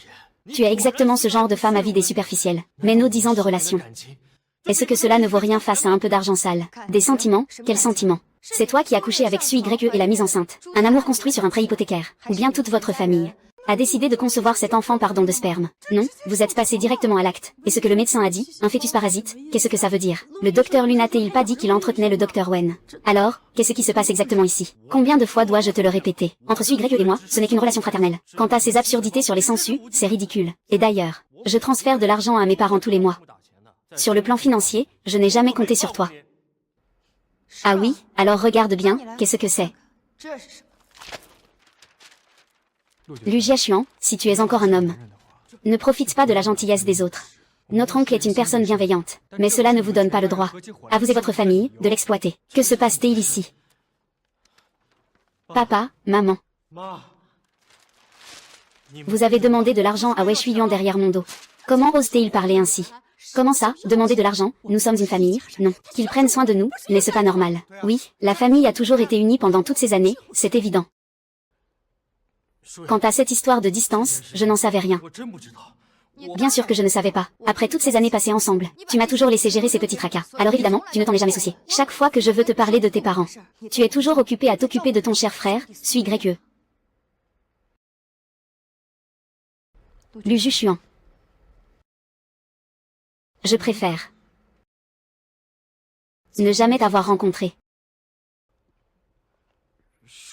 Tu es exactement ce genre de femme avide et superficielle. Mais nos 10 ans de relation. Est-ce que cela ne vaut rien face à un peu d'argent sale? Des sentiments? Quels sentiments? C'est toi qui as couché avec Sui YE et la mise enceinte. Un amour construit sur un prêt hypothécaire. Ou bien toute votre famille a décidé de concevoir cet enfant par don de sperme. Non, vous êtes passé directement à l'acte. Et ce que le médecin a dit, un fœtus parasite, qu'est-ce que ça veut dire? Le docteur Lu n'a-t-il pas dit qu'il entretenait le docteur Wen? Alors, qu'est-ce qui se passe exactement ici? Combien de fois dois-je te le répéter? Entre Sui YE et moi, ce n'est qu'une relation fraternelle. Quant à ces absurdités sur les sangsues, c'est ridicule. Et d'ailleurs, je transfère de l'argent à mes parents tous les mois. Sur le plan financier, je n'ai jamais compté sur toi. Ah oui, alors regarde bien, qu'est-ce que c'est? Lu Jiaxuan, si tu es encore un homme, ne profite pas de la gentillesse des autres. Notre oncle est une personne bienveillante, mais cela ne vous donne pas le droit, à vous et votre famille, de l'exploiter. Que se passe-t-il ici? Papa, maman. Vous avez demandé de l'argent à Wei Shuiyuan derrière mon dos. Comment ose-t-il parler ainsi? Comment ça, demander de l'argent? Nous sommes une famille, non. Qu'ils prennent soin de nous, n'est-ce pas normal? Oui, la famille a toujours été unie pendant toutes ces années, c'est évident. Quant à cette histoire de distance, je n'en savais rien. Bien sûr que je ne savais pas. Après toutes ces années passées ensemble, tu m'as toujours laissé gérer ces petits tracas. Alors évidemment, tu ne t'en es jamais soucié. Chaque fois que je veux te parler de tes parents, tu es toujours occupé à t'occuper de ton cher frère, Sui YE. Lu Jushuan. Je préfère ne jamais t'avoir rencontré.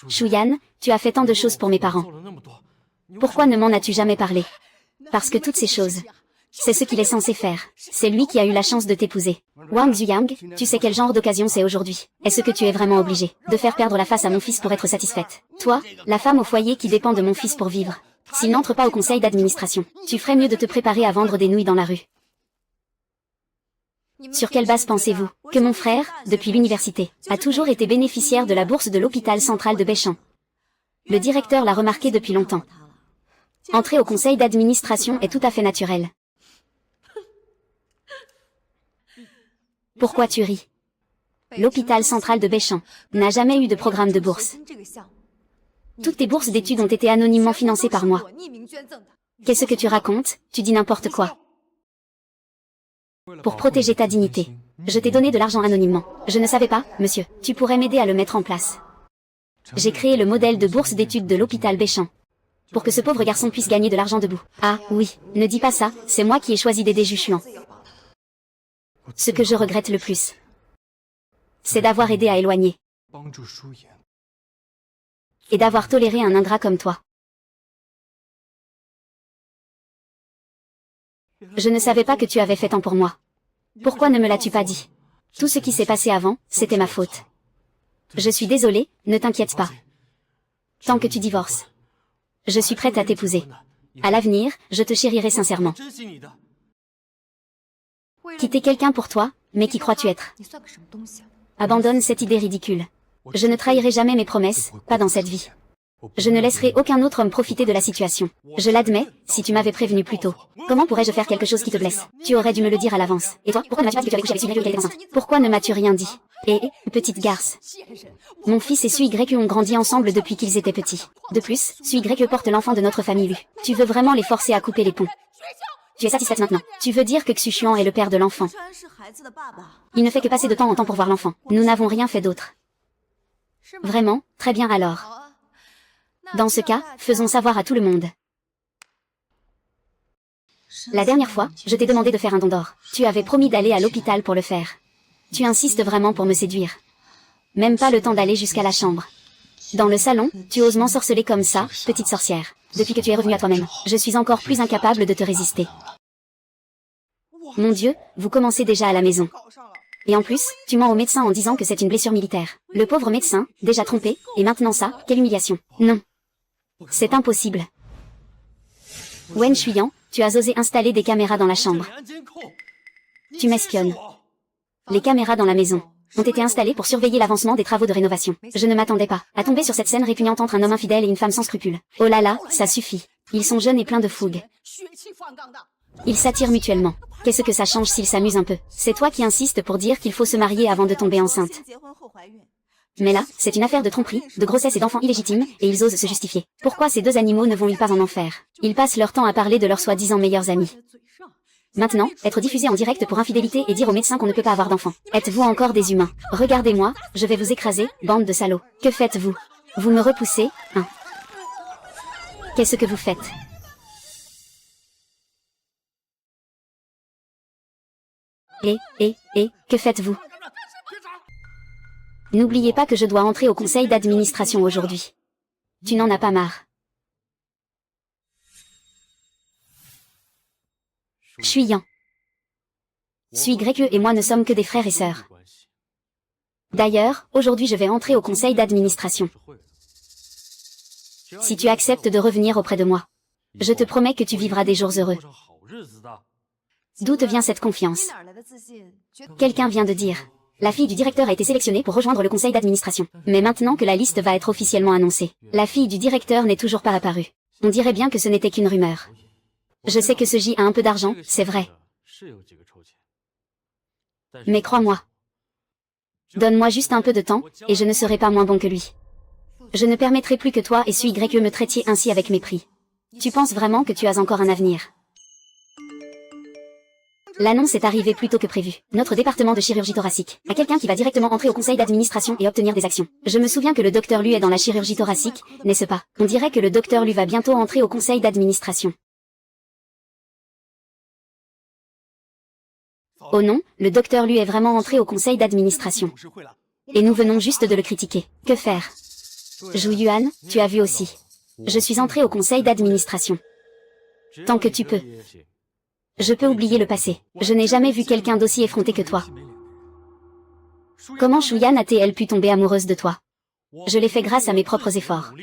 Shuyan, tu as fait tant de choses pour mes parents. Pourquoi ne m'en as-tu jamais parlé? Parce que toutes ces choses, c'est ce qu'il est censé faire. C'est lui qui a eu la chance de t'épouser. Wang Ziyang, tu sais quel genre d'occasion c'est aujourd'hui. Est-ce que tu es vraiment obligé de faire perdre la face à mon fils pour être satisfaite? Toi, la femme au foyer qui dépend de mon fils pour vivre. S'il n'entre pas au conseil d'administration, tu ferais mieux de te préparer à vendre des nouilles dans la rue. Sur quelle base pensez-vous que mon frère, depuis l'université, a toujours été bénéficiaire de la bourse de l'hôpital central de Béchamp? Le directeur l'a remarqué depuis longtemps. Entrer au conseil d'administration est tout à fait naturel. Pourquoi tu ris? L'hôpital central de Béchamp n'a jamais eu de programme de bourse. Toutes tes bourses d'études ont été anonymement financées par moi. Qu'est-ce que tu racontes? Tu dis n'importe quoi. Pour protéger ta dignité, je t'ai donné de l'argent anonymement. Je ne savais pas, monsieur. Tu pourrais m'aider à le mettre en place. J'ai créé le modèle de bourse d'études de l'hôpital Béchamp. Pour que ce pauvre garçon puisse gagner de l'argent debout. Ah, oui, ne dis pas ça, c'est moi qui ai choisi d'aider Jushuan. Ce que je regrette le plus, c'est d'avoir aidé à éloigner. Et d'avoir toléré un ingrat comme toi. Je ne savais pas que tu avais fait tant pour moi. Pourquoi ne me l'as-tu pas dit? Tout ce qui s'est passé avant, c'était ma faute. Je suis désolée, ne t'inquiète pas. Tant que tu divorces, je suis prête à t'épouser. À l'avenir, je te chérirai sincèrement. Quitter quelqu'un pour toi, mais qui crois-tu être? Abandonne cette idée ridicule. Je ne trahirai jamais mes promesses, pas dans cette vie. Je ne laisserai aucun autre homme profiter de la situation. Je l'admets, si tu m'avais prévenu plus tôt. Comment pourrais-je faire quelque chose qui te blesse? Tu aurais dû me le dire à l'avance. Et toi, pourquoi ne m'as-tu pas dit que tu avais couché avec Sui-Greku et qu'elle était enceinte? Pourquoi ne m'as-tu rien dit? Petite garce. Mon fils et Sui-Greku ont grandi ensemble depuis qu'ils étaient petits. De plus, Sui-Greku porte l'enfant de notre famille Lu. Tu veux vraiment les forcer à couper les ponts? Tu es satisfaite maintenant? Tu veux dire que Xuchuan est le père de l'enfant? Il ne fait que passer de temps en temps pour voir l'enfant. Nous n'avons rien fait d'autre. Vraiment? Très bien alors. Dans ce cas, faisons savoir à tout le monde. La dernière fois, je t'ai demandé de faire un don d'or. Tu avais promis d'aller à l'hôpital pour le faire. Tu insistes vraiment pour me séduire. Même pas le temps d'aller jusqu'à la chambre. Dans le salon, tu oses m'ensorceler comme ça, petite sorcière. Depuis que tu es revenue à toi-même, je suis encore plus incapable de te résister. Mon Dieu, vous commencez déjà à la maison. Et en plus, tu mens au médecin en disant que c'est une blessure militaire. Le pauvre médecin, déjà trompé, et maintenant ça, quelle humiliation. Non. C'est impossible. Wen Shuyan, tu as osé installer des caméras dans la chambre. Tu m'espionnes. Les caméras dans la maison ont été installées pour surveiller l'avancement des travaux de rénovation. Je ne m'attendais pas à tomber sur cette scène répugnante entre un homme infidèle et une femme sans scrupules. Oh là là, ça suffit. Ils sont jeunes et pleins de fougue. Ils s'attirent mutuellement. Qu'est-ce que ça change s'ils s'amusent un peu? C'est toi qui insistes pour dire qu'il faut se marier avant de tomber enceinte. Mais là, c'est une affaire de tromperie, de grossesse et d'enfants illégitimes, et ils osent se justifier. Pourquoi ces deux animaux ne vont-ils pas en enfer? Ils passent leur temps à parler de leurs soi-disant meilleurs amis. Maintenant, être diffusé en direct pour infidélité et dire aux médecins qu'on ne peut pas avoir d'enfants. Êtes-vous encore des humains? Regardez-moi, je vais vous écraser, bande de salauds. Que faites-vous? Vous me repoussez, hein? Qu'est-ce que vous faites? Que faites-vous? N'oubliez pas que je dois entrer au conseil d'administration aujourd'hui. Tu n'en as pas marre? Shuyan. Sui-Greku et moi ne sommes que des frères et sœurs. D'ailleurs, aujourd'hui je vais entrer au conseil d'administration. Si tu acceptes de revenir auprès de moi, je te promets que tu vivras des jours heureux. D'où te vient cette confiance? Quelqu'un vient de dire. La fille du directeur a été sélectionnée pour rejoindre le conseil d'administration. Mais maintenant que la liste va être officiellement annoncée, la fille du directeur n'est toujours pas apparue. On dirait bien que ce n'était qu'une rumeur. Je sais que ce J a un peu d'argent, c'est vrai. Mais crois-moi. Donne-moi juste un peu de temps, et je ne serai pas moins bon que lui. Je ne permettrai plus que toi et Sui-Greku me traitiez ainsi avec mépris. Tu penses vraiment que tu as encore un avenir? L'annonce est arrivée plus tôt que prévu. Notre département de chirurgie thoracique a quelqu'un qui va directement entrer au conseil d'administration et obtenir des actions. Je me souviens que le docteur Lu est dans la chirurgie thoracique, n'est-ce pas? On dirait que le docteur Lu va bientôt entrer au conseil d'administration. Oh non, le docteur Lu est vraiment entré au conseil d'administration. Et nous venons juste de le critiquer. Que faire? Zhu Yuan, tu as vu aussi. Je suis entrée au conseil d'administration. Tant que tu peux. Je peux oublier le passé. Je n'ai jamais vu quelqu'un d'aussi effronté que toi. Comment Shuyan a-t-elle pu tomber amoureuse de toi? Je l'ai fait grâce à mes propres efforts.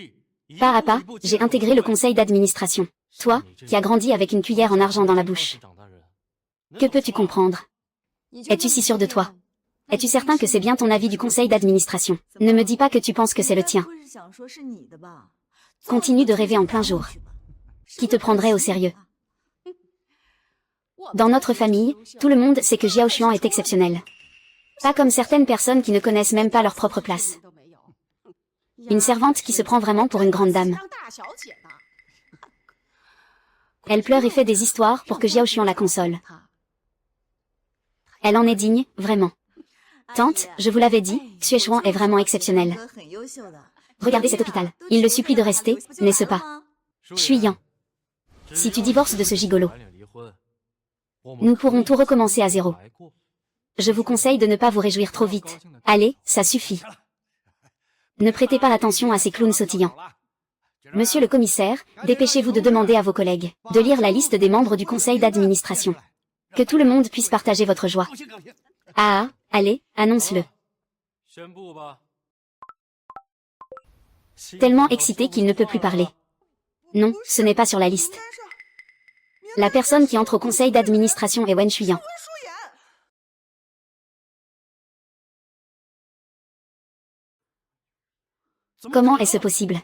Pas à pas, j'ai intégré le conseil d'administration. Toi, qui as grandi avec une cuillère en argent dans la bouche. Que peux-tu comprendre? Es-tu si sûr de toi? Es-tu certain que c'est bien ton avis du conseil d'administration? Ne me dis pas que tu penses que c'est le tien. Continue de rêver en plein jour. Qui te prendrait au sérieux? Dans notre famille, tout le monde sait que Xiao Xuan est exceptionnel. Pas comme certaines personnes qui ne connaissent même pas leur propre place. Une servante qui se prend vraiment pour une grande dame. Elle pleure et fait des histoires pour que Xiao Xuan la console. Elle en est digne, vraiment. Tante, je vous l'avais dit, Xue Xuan est vraiment exceptionnel. Regardez cet hôpital. Il le supplie de rester, n'est-ce pas? Xuyan. Si tu divorces de ce gigolo, nous pourrons tout recommencer à zéro. Je vous conseille de ne pas vous réjouir trop vite. Allez, ça suffit. Ne prêtez pas attention à ces clowns sautillants. Monsieur le commissaire, dépêchez-vous de demander à vos collègues de lire la liste des membres du conseil d'administration. Que tout le monde puisse partager votre joie. Ah, allez, annonce-le. Tellement excité qu'il ne peut plus parler. Non, ce n'est pas sur la liste. La personne qui entre au conseil d'administration est Wen Shuyan. Comment est-ce possible?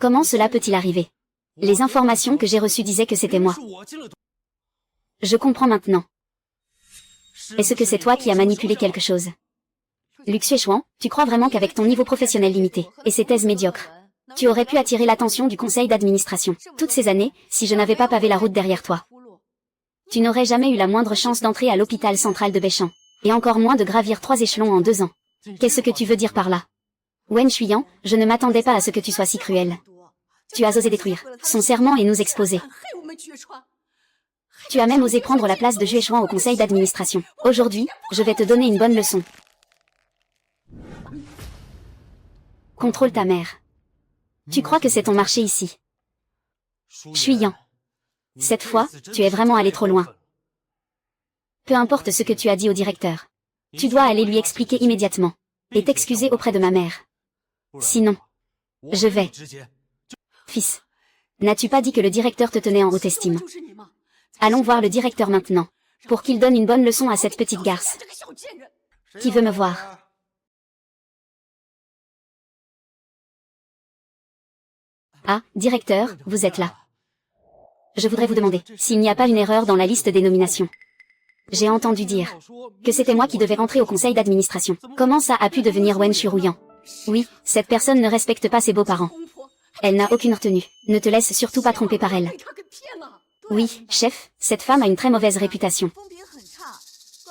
Comment cela peut-il arriver? Les informations que j'ai reçues disaient que c'était moi. Je comprends maintenant. Est-ce que c'est toi qui as manipulé quelque chose? Luc Xuechuan, tu crois vraiment qu'avec ton niveau professionnel limité, et ces thèses médiocres, tu aurais pu attirer l'attention du conseil d'administration, toutes ces années, si je n'avais pas pavé la route derrière toi? Tu n'aurais jamais eu la moindre chance d'entrer à l'hôpital central de Beichan, et encore moins de gravir 3 échelons en 2 ans. Qu'est-ce que tu veux dire par là? Wen Shuyan, je ne m'attendais pas à ce que tu sois si cruel. Tu as osé détruire son serment et nous exposer. Tu as même osé prendre la place de Xuechuan au conseil d'administration. Aujourd'hui, je vais te donner une bonne leçon. Contrôle ta mère. Tu crois que c'est ton marché ici? Xuyan. Cette fois, tu es vraiment allé trop loin. Peu importe ce que tu as dit au directeur. Tu dois aller lui expliquer immédiatement. Et t'excuser auprès de ma mère. Sinon, je vais. Fils, n'as-tu pas dit que le directeur te tenait en haute estime? Allons voir le directeur maintenant, pour qu'il donne une bonne leçon à cette petite garce. Qui veut me voir? Ah, directeur, vous êtes là. Je voudrais vous demander s'il n'y a pas une erreur dans la liste des nominations. J'ai entendu dire que c'était moi qui devais entrer au conseil d'administration. Comment ça a pu devenir Wen Shuyan? Oui, cette personne ne respecte pas ses beaux-parents. Elle n'a aucune retenue. Ne te laisse surtout pas tromper par elle. Oui, chef, cette femme a une très mauvaise réputation.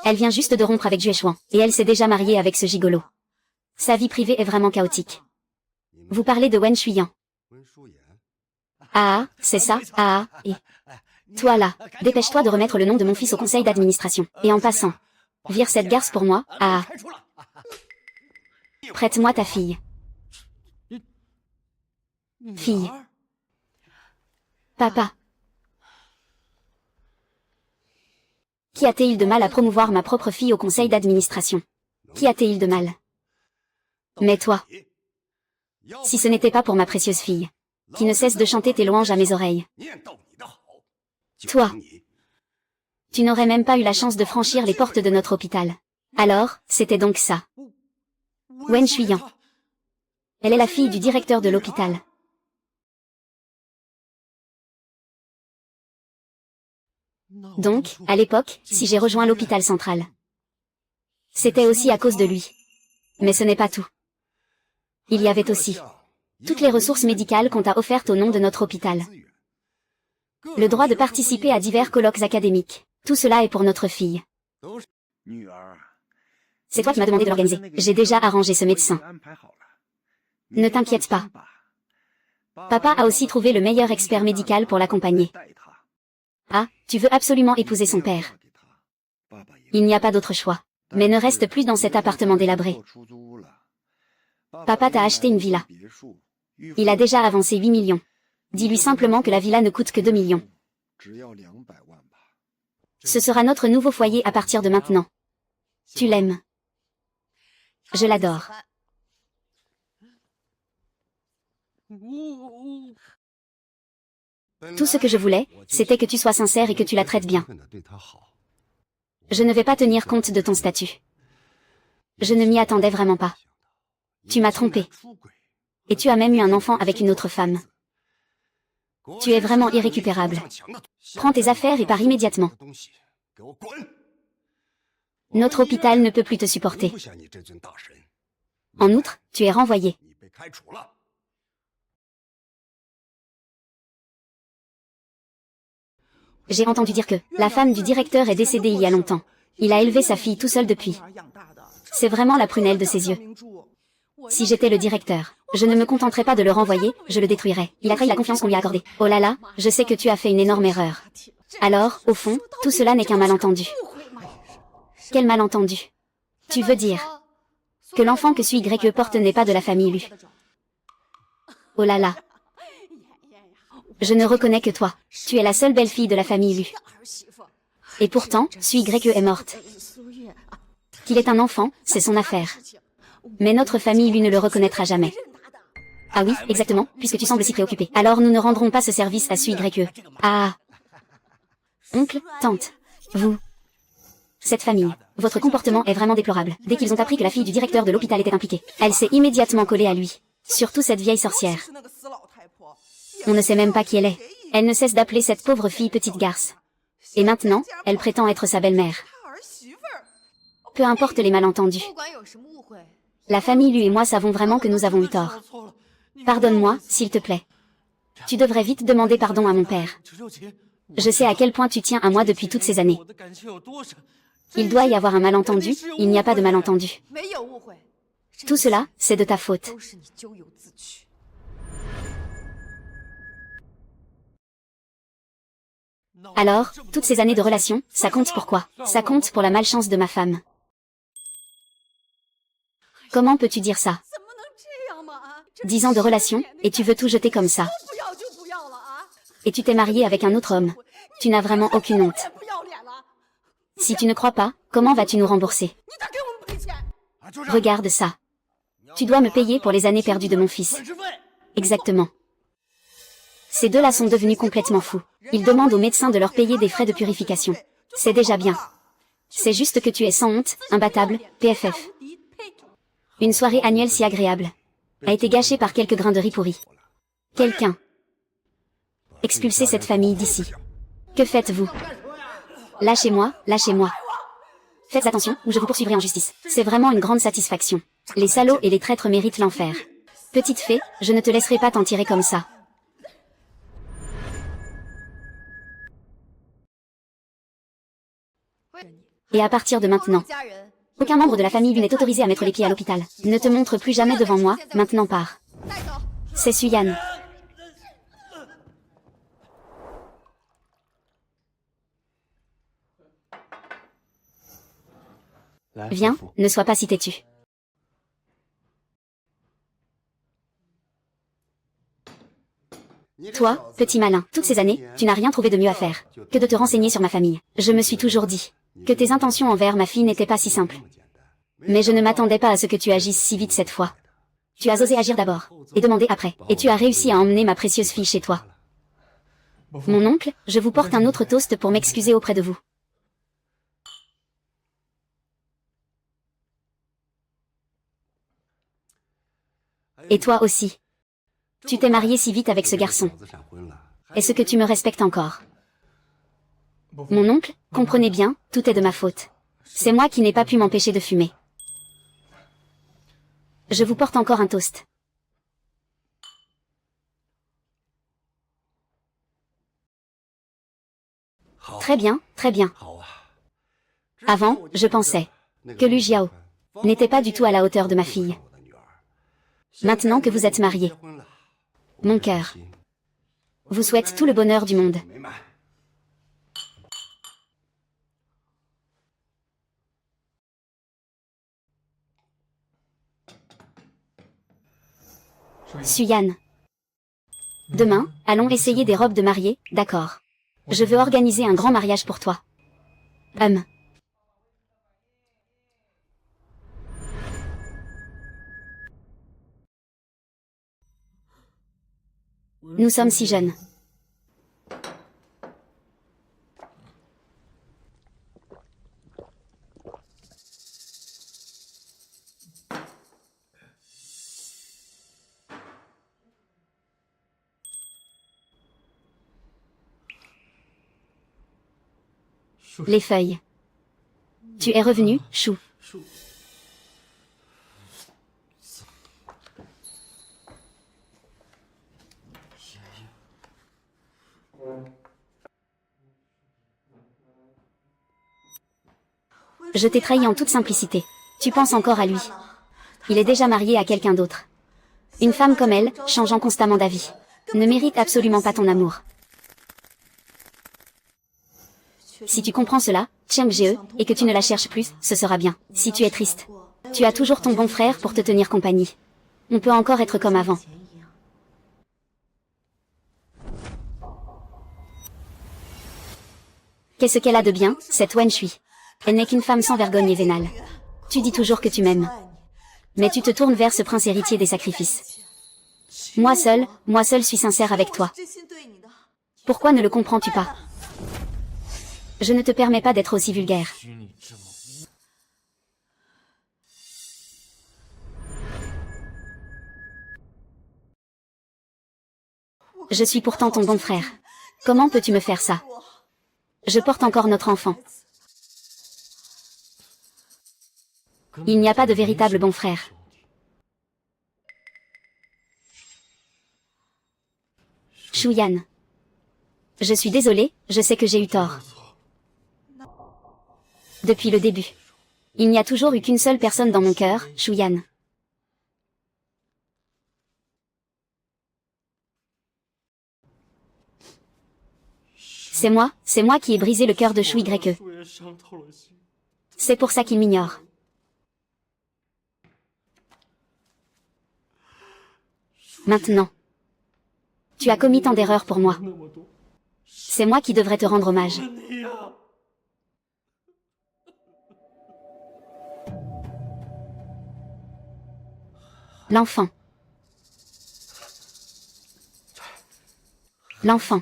Elle vient juste de rompre avec Xuechuan, et elle s'est déjà mariée avec ce gigolo. Sa vie privée est vraiment chaotique. Vous parlez de Wen Shuyan. Ah, c'est ça, ah, et... Toi là, dépêche-toi de remettre le nom de mon fils au conseil d'administration. Et en passant, vire cette garce pour moi, ah. Prête-moi ta fille. Fille. Papa. Qui a-t-il de mal à promouvoir ma propre fille au conseil d'administration? Qui a-t-il de mal? Mais toi. Si ce n'était pas pour ma précieuse fille, qui ne cesse de chanter tes louanges à mes oreilles. Toi. Tu n'aurais même pas eu la chance de franchir les portes de notre hôpital. Alors, c'était donc ça. Wen Shuyan. Elle est la fille du directeur de l'hôpital. Donc, à l'époque, si j'ai rejoint l'hôpital central, c'était aussi à cause de lui. Mais ce n'est pas tout. Il y avait aussi toutes les ressources médicales qu'on t'a offertes au nom de notre hôpital. Le droit de participer à divers colloques académiques. Tout cela est pour notre fille. C'est toi qui m'as demandé de l'organiser. J'ai déjà arrangé ce médecin. Ne t'inquiète pas. Papa a aussi trouvé le meilleur expert médical pour l'accompagner. Ah, tu veux absolument épouser son père. Il n'y a pas d'autre choix. Mais ne reste plus dans cet appartement délabré. Papa t'a acheté une villa. Il a déjà avancé 8 millions. Dis-lui simplement que la villa ne coûte que 2 millions. Ce sera notre nouveau foyer à partir de maintenant. Tu l'aimes. Je l'adore. Tout ce que je voulais, c'était que tu sois sincère et que tu la traites bien. Je ne vais pas tenir compte de ton statut. Je ne m'y attendais vraiment pas. Tu m'as trompé. Et tu as même eu un enfant avec une autre femme. Tu es vraiment irrécupérable. Prends tes affaires et pars immédiatement. Notre hôpital ne peut plus te supporter. En outre, tu es renvoyé. J'ai entendu dire que la femme du directeur est décédée il y a longtemps. Il a élevé sa fille tout seul depuis. C'est vraiment la prunelle de ses yeux. Si j'étais le directeur, je ne me contenterais pas de le renvoyer, je le détruirais. Il a trahi la confiance qu'on lui a accordée. Oh là là, je sais que tu as fait une énorme erreur. Alors, au fond, tout cela n'est qu'un malentendu. Quel malentendu? Tu veux dire que l'enfant que suis Y porte n'est pas de la famille Lu. Oh là là. Je ne reconnais que toi. Tu es la seule belle-fille de la famille Lu. Et pourtant, suis Y est morte. Qu'il est un enfant, c'est son affaire. Mais notre famille Lu ne le reconnaîtra jamais. Ah oui, exactement, puisque tu sembles si préoccupé. Alors nous ne rendrons pas ce service à Sui YE. Ah. Oncle, tante, vous. Cette famille, votre comportement est vraiment déplorable. Dès qu'ils ont appris que la fille du directeur de l'hôpital était impliquée, elle s'est immédiatement collée à lui. Surtout cette vieille sorcière. On ne sait même pas qui elle est. Elle ne cesse d'appeler cette pauvre fille petite garce. Et maintenant, elle prétend être sa belle-mère. Peu importe les malentendus. La famille Lu et moi savons vraiment que nous avons eu tort. Pardonne-moi, s'il te plaît. Tu devrais vite demander pardon à mon père. Je sais à quel point tu tiens à moi depuis toutes ces années. Il doit y avoir un malentendu, il n'y a pas de malentendu. Tout cela, c'est de ta faute. Alors, toutes ces années de relation, ça compte pour quoi? Ça compte pour la malchance de ma femme. Comment peux-tu dire ça? 10 ans de relation, et tu veux tout jeter comme ça. Et tu t'es marié avec un autre homme. Tu n'as vraiment aucune honte. Si tu ne crois pas, comment vas-tu nous rembourser? Regarde ça. Tu dois me payer pour les années perdues de mon fils. Exactement. Ces deux-là sont devenus complètement fous. Ils demandent aux médecins de leur payer des frais de purification. C'est déjà bien. C'est juste que tu es sans honte, imbattable, PFF. Une soirée annuelle si agréable a été gâchée par quelques grains de riz pourris. Quelqu'un. Expulsez cette famille d'ici. Que faites-vous? Lâchez-moi, lâchez-moi. Faites attention, ou je vous poursuivrai en justice. C'est vraiment une grande satisfaction. Les salauds et les traîtres méritent l'enfer. Petite fée, je ne te laisserai pas t'en tirer comme ça. Et à partir de maintenant, aucun membre de la famille Lu n'est autorisé à mettre les pieds à l'hôpital. Ne te montre plus jamais devant moi, maintenant pars. C'est Suyan. Viens, ne sois pas si têtu. Toi, petit malin, toutes ces années, tu n'as rien trouvé de mieux à faire que de te renseigner sur ma famille. Je me suis toujours dit que tes intentions envers ma fille n'étaient pas si simples. Mais je ne m'attendais pas à ce que tu agisses si vite cette fois. Tu as osé agir d'abord, et demander après, et tu as réussi à emmener ma précieuse fille chez toi. Mon oncle, je vous porte un autre toast pour m'excuser auprès de vous. Et toi aussi. Tu t'es marié si vite avec ce garçon. Est-ce que tu me respectes encore? Mon oncle, comprenez bien, tout est de ma faute. C'est moi qui n'ai pas pu m'empêcher de fumer. Je vous porte encore un toast. Très bien, très bien. Avant, je pensais que Lu Jiao n'était pas du tout à la hauteur de ma fille. Maintenant que vous êtes mariés, mon cœur vous souhaite tout le bonheur du monde. Suyan. Demain, allons essayer des robes de mariée, d'accord. Je veux organiser un grand mariage pour toi. Nous sommes si jeunes. Les feuilles. Tu es revenu, Chou. Je t'ai trahi en toute simplicité. Tu penses encore à lui. Il est déjà marié à quelqu'un d'autre. Une femme comme elle, changeant constamment d'avis, ne mérite absolument pas ton amour. Si tu comprends cela, Cheng Jie, et que tu ne la cherches plus, ce sera bien. Si tu es triste, tu as toujours ton bon frère pour te tenir compagnie. On peut encore être comme avant. Qu'est-ce qu'elle a de bien, cette Wen Shui? Elle n'est qu'une femme sans vergogne et vénale. Tu dis toujours que tu m'aimes. Mais tu te tournes vers ce prince héritier des sacrifices. Moi seul suis sincère avec toi. Pourquoi ne le comprends-tu pas? Je ne te permets pas d'être aussi vulgaire. Je suis pourtant ton bon frère. Comment peux-tu me faire ça? Je porte encore notre enfant. Il n'y a pas de véritable bon frère. Shuyan. Je suis désolée, je sais que j'ai eu tort. Depuis le début. Il n'y a toujours eu qu'une seule personne dans mon cœur, Shuyan. C'est moi qui ai brisé le cœur de Shui Greke. C'est pour ça qu'il m'ignore. Maintenant. Tu as commis tant d'erreurs pour moi. C'est moi qui devrais te rendre hommage. L'enfant. L'enfant.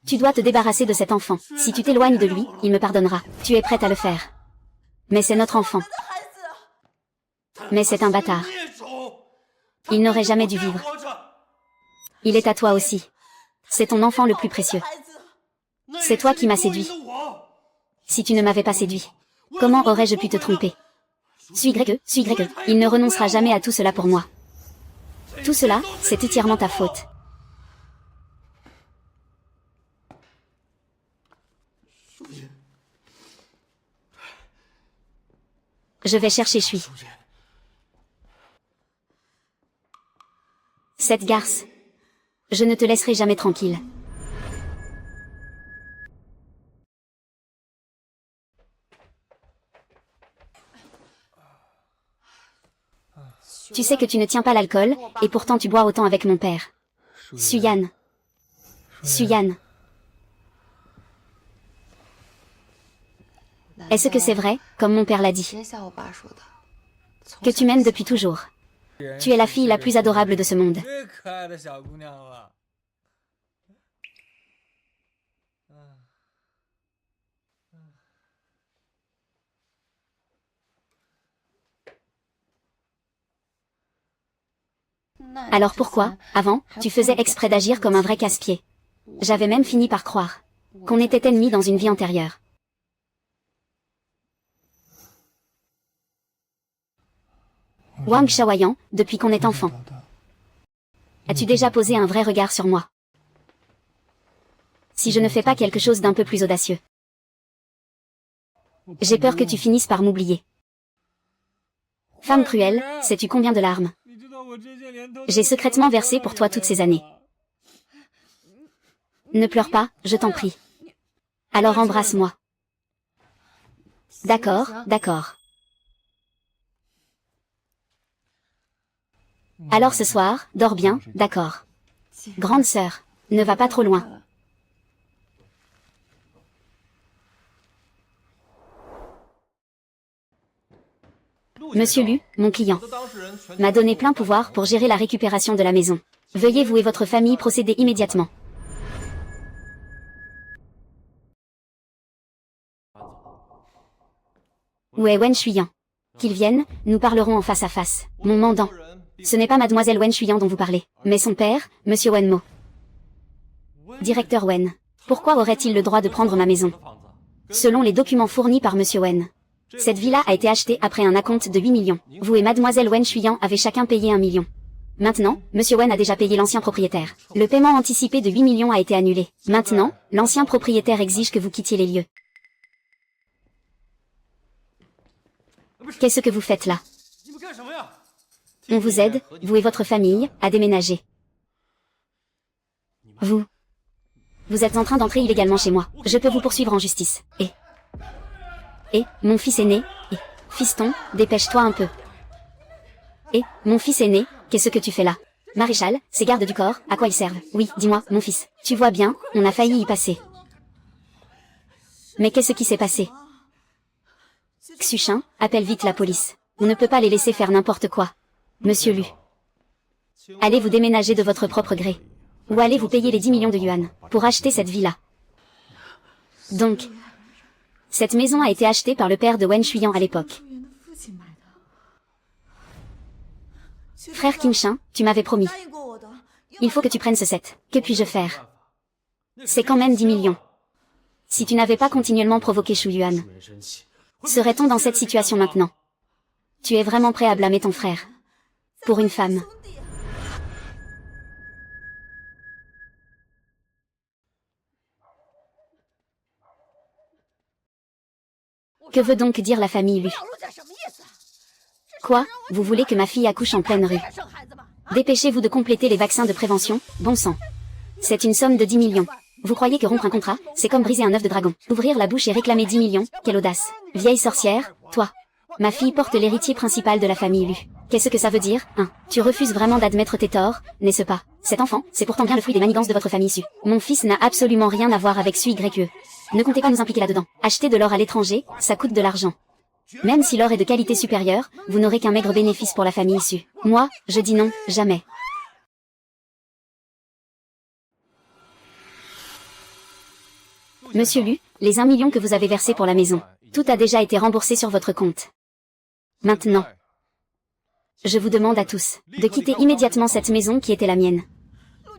Tu dois te débarrasser de cet enfant. Si tu t'éloignes de lui, il me pardonnera. Tu es prête à le faire. Mais c'est notre enfant. Mais c'est un bâtard. Il n'aurait jamais dû vivre. Il est à toi aussi. C'est ton enfant le plus précieux. C'est toi qui m'as séduit. Si tu ne m'avais pas séduit, comment aurais-je pu te tromper? Suis Greke. Il ne renoncera jamais à tout cela pour moi. Tout cela, c'est entièrement ta faute. Je vais chercher Shui. Cette garce. Je ne te laisserai jamais tranquille. Tu sais que tu ne tiens pas l'alcool, et pourtant tu bois autant avec mon père. Suyan. Est-ce que c'est vrai, comme mon père l'a dit, que tu m'aimes depuis toujours? Tu es la fille la plus adorable de ce monde. Alors pourquoi, avant, tu faisais exprès d'agir comme un vrai casse-pied? J'avais même fini par croire qu'on était ennemis dans une vie antérieure. Wang Shaoyan, depuis qu'on est enfant. As-tu déjà posé un vrai regard sur moi? Si je ne fais pas quelque chose d'un peu plus audacieux. J'ai peur que tu finisses par m'oublier. Femme cruelle, sais-tu combien de larmes j'ai secrètement versé pour toi toutes ces années? Ne pleure pas, je t'en prie. Alors embrasse-moi. D'accord. Alors ce soir, dors bien, d'accord. Grande sœur, ne va pas trop loin. Monsieur Lu, mon client, m'a donné plein pouvoir pour gérer la récupération de la maison. Veuillez vous et votre famille procéder immédiatement. Où est Wen Shuyan? Qu'il vienne, nous parlerons en face à face. Mon mandant. Ce n'est pas mademoiselle Wen Shuyan dont vous parlez, mais son père, monsieur Wen Mo. Directeur Wen. Pourquoi aurait-il le droit de prendre ma maison? Selon les documents fournis par monsieur Wen. Cette villa a été achetée après un acompte de 8 millions. Vous et mademoiselle Wen Shuyan avez chacun payé 1 million. Maintenant, monsieur Wen a déjà payé l'ancien propriétaire. Le paiement anticipé de 8 millions a été annulé. Maintenant, l'ancien propriétaire exige que vous quittiez les lieux. Qu'est-ce que vous faites là? On vous aide, vous et votre famille, à déménager. Vous êtes en train d'entrer illégalement chez moi. Je peux vous poursuivre en justice. Mon fils aîné, fiston, dépêche-toi un peu. Mon fils aîné, qu'est-ce que tu fais là? Maréchal, ces gardes du corps, à quoi ils servent? Oui, dis-moi, mon fils. Tu vois bien, on a failli y passer. Mais qu'est-ce qui s'est passé? Xuchin, appelle vite la police. On ne peut pas les laisser faire n'importe quoi. Monsieur Lu. Allez vous déménager de votre propre gré. Ou allez vous payer les 10 millions de yuan pour acheter cette villa. Donc, cette maison a été achetée par le père de Wen Shuyan à l'époque. Frère Qingchen, tu m'avais promis. Il faut que tu prennes ce set. Que puis-je faire? C'est quand même 10 millions. Si tu n'avais pas continuellement provoqué Shu Yuan, serait-on dans cette situation maintenant? Tu es vraiment prêt à blâmer ton frère? Pour une femme. Que veut donc dire la famille Lu? Quoi? Vous voulez que ma fille accouche en pleine rue? Dépêchez-vous de compléter les vaccins de prévention, bon sang. C'est une somme de 10 millions. Vous croyez que rompre un contrat, c'est comme briser un œuf de dragon? Ouvrir la bouche et réclamer 10 millions, quelle audace. Vieille sorcière, toi. Ma fille porte l'héritier principal de la famille Lu. Qu'est-ce que ça veut dire, hein? Tu refuses vraiment d'admettre tes torts, n'est-ce pas? Cet enfant, c'est pourtant bien le fruit des manigances de votre famille issue. Mon fils n'a absolument rien à voir avec YE. Ne comptez pas nous impliquer là-dedans. Acheter de l'or à l'étranger, ça coûte de l'argent. Même si l'or est de qualité supérieure, vous n'aurez qu'un maigre bénéfice pour la famille issue. Moi, je dis non, jamais. Monsieur Lu, les 1 million que vous avez versés pour la maison, tout a déjà été remboursé sur votre compte. Maintenant, je vous demande à tous de quitter immédiatement cette maison qui était la mienne.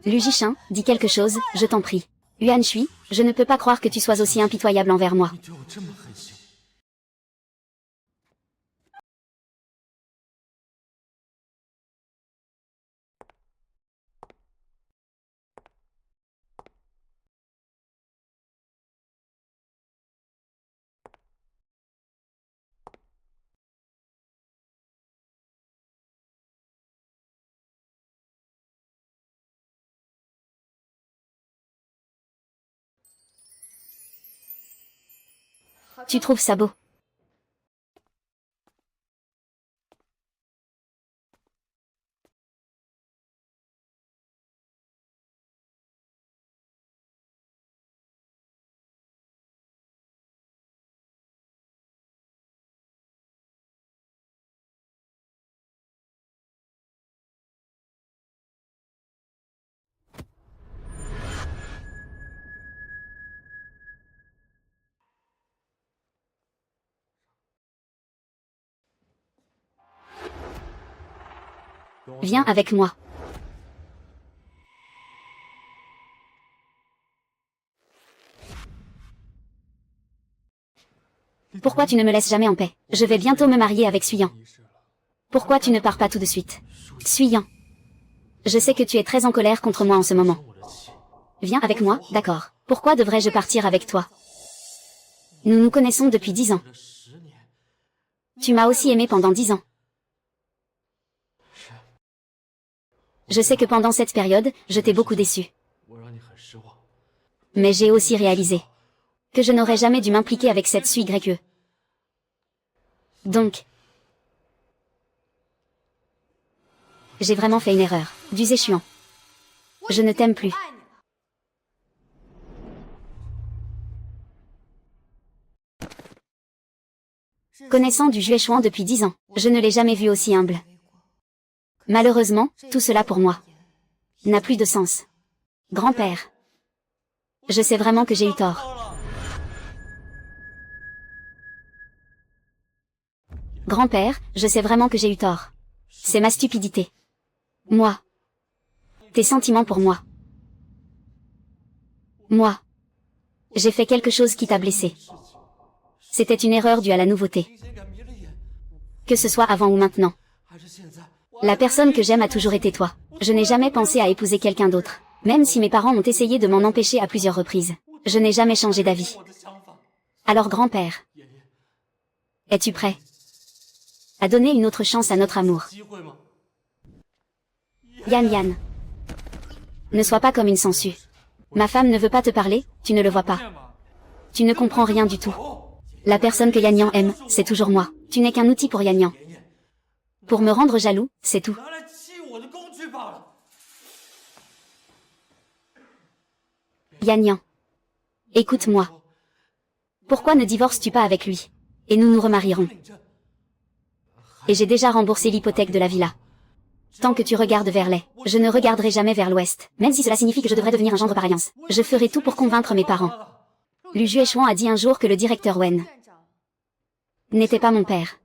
Lu Jishin, dis quelque chose, je t'en prie. Yuan Shui, je ne peux pas croire que tu sois aussi impitoyable envers moi. Tu trouves ça beau? Viens avec moi. Pourquoi tu ne me laisses jamais en paix? Je vais bientôt me marier avec Suyan. Pourquoi tu ne pars pas tout de suite? Suyan. Je sais que tu es très en colère contre moi en ce moment. Viens avec moi, d'accord. Pourquoi devrais-je partir avec toi? Nous nous connaissons depuis 10 ans. Tu m'as aussi aimé pendant 10 ans. Je sais que pendant cette période, je t'ai beaucoup déçu. Mais j'ai aussi réalisé que je n'aurais jamais dû m'impliquer avec cette YE. Donc, J'ai vraiment fait une erreur. Du Zéchuan. Je ne t'aime plus. Connaissant du Juéchuan depuis 10 ans, je ne l'ai jamais vu aussi humble. Malheureusement, tout cela pour moi n'a plus de sens. Grand-père. Je sais vraiment que j'ai eu tort. Grand-père, je sais vraiment que j'ai eu tort. C'est ma stupidité. Moi. Tes sentiments pour moi. Moi. J'ai fait quelque chose qui t'a blessé. C'était une erreur due à la nouveauté. Que ce soit avant ou maintenant. La personne que j'aime a toujours été toi. Je n'ai jamais pensé à épouser quelqu'un d'autre. Même si mes parents ont essayé de m'en empêcher à plusieurs reprises. Je n'ai jamais changé d'avis. Alors grand-père. Es-tu prêt à donner une autre chance à notre amour? Yan. Ne sois pas comme une sangsue. Ma femme ne veut pas te parler, tu ne le vois pas. Tu ne comprends rien du tout. La personne que Yan aime, c'est toujours moi. Tu n'es qu'un outil pour Yan. Pour me rendre jaloux, c'est tout. Yan. Écoute-moi. Pourquoi ne divorces-tu pas avec lui? Et nous nous remarierons. Et j'ai déjà remboursé l'hypothèque de la villa. Tant que tu regardes vers l'est, je ne regarderai jamais vers l'ouest, même si cela signifie que je devrais devenir un gendre par alliance. Je ferai tout pour convaincre mes parents. Lu Juéchuan a dit un jour que le directeur Wen n'était pas mon père.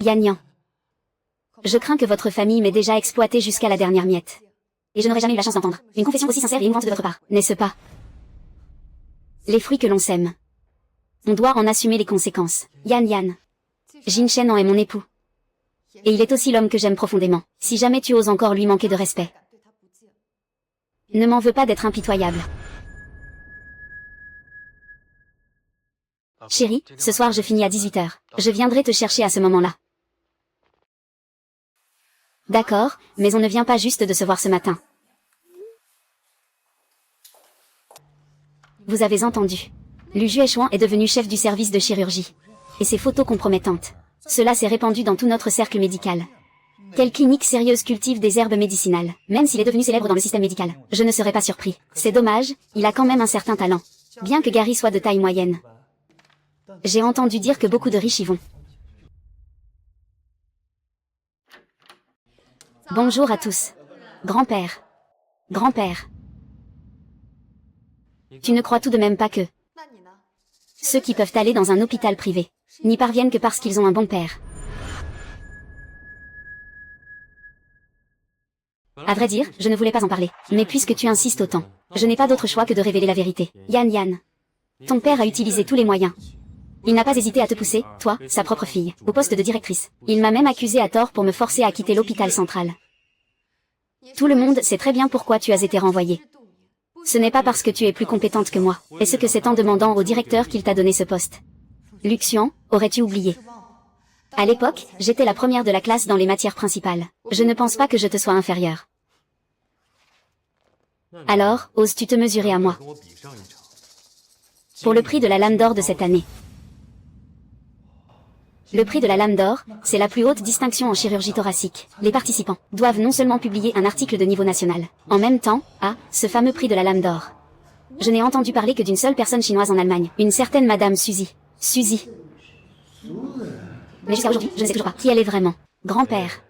Yan. Je crains que votre famille m'ait déjà exploité jusqu'à la dernière miette. Et je n'aurai jamais eu la chance d'entendre une confession aussi sincère et émouvante de votre part, n'est-ce pas? Les fruits que l'on sème. On doit en assumer les conséquences. Yan. Jin Chen en est mon époux. Et il est aussi l'homme que j'aime profondément. Si jamais tu oses encore lui manquer de respect, ne m'en veux pas d'être impitoyable. Chérie, ce soir je finis à 18h. Je viendrai te chercher à ce moment-là. D'accord, mais on ne vient pas juste de se voir ce matin. Vous avez entendu. Lu Juéchuan est devenu chef du service de chirurgie. Et ses photos compromettantes. Cela s'est répandu dans tout notre cercle médical. Quelle clinique sérieuse cultive des herbes médicinales, même s'il est devenu célèbre dans le système médical. Je ne serais pas surpris. C'est dommage, il a quand même un certain talent. Bien que Gary soit de taille moyenne. J'ai entendu dire que beaucoup de riches y vont. Bonjour à tous. Grand-père. Grand-père. Tu ne crois tout de même pas que ceux qui peuvent aller dans un hôpital privé n'y parviennent que parce qu'ils ont un bon père. À vrai dire, je ne voulais pas en parler. Mais puisque tu insistes autant, je n'ai pas d'autre choix que de révéler la vérité. Yan. Ton père a utilisé tous les moyens. Il n'a pas hésité à te pousser, toi, sa propre fille, au poste de directrice. Il m'a même accusé à tort pour me forcer à quitter l'hôpital central. Tout le monde sait très bien pourquoi tu as été renvoyée. Ce n'est pas parce que tu es plus compétente que moi. Est-ce que c'est en demandant au directeur qu'il t'a donné ce poste? Luxian, aurais-tu oublié? À l'époque, j'étais la première de la classe dans les matières principales. Je ne pense pas que je te sois inférieure. Alors, oses-tu te mesurer à moi? Pour le prix de la Lame d'Or de cette année. Le prix de la Lame d'Or, c'est la plus haute distinction en chirurgie thoracique. Les participants doivent non seulement publier un article de niveau national, en même temps, à ce fameux prix de la Lame d'Or. Je n'ai entendu parler que d'une seule personne chinoise en Allemagne, une certaine Madame Suzy. Suzy. Mais jusqu'à aujourd'hui, je ne sais toujours pas qui elle est vraiment. Grand-père.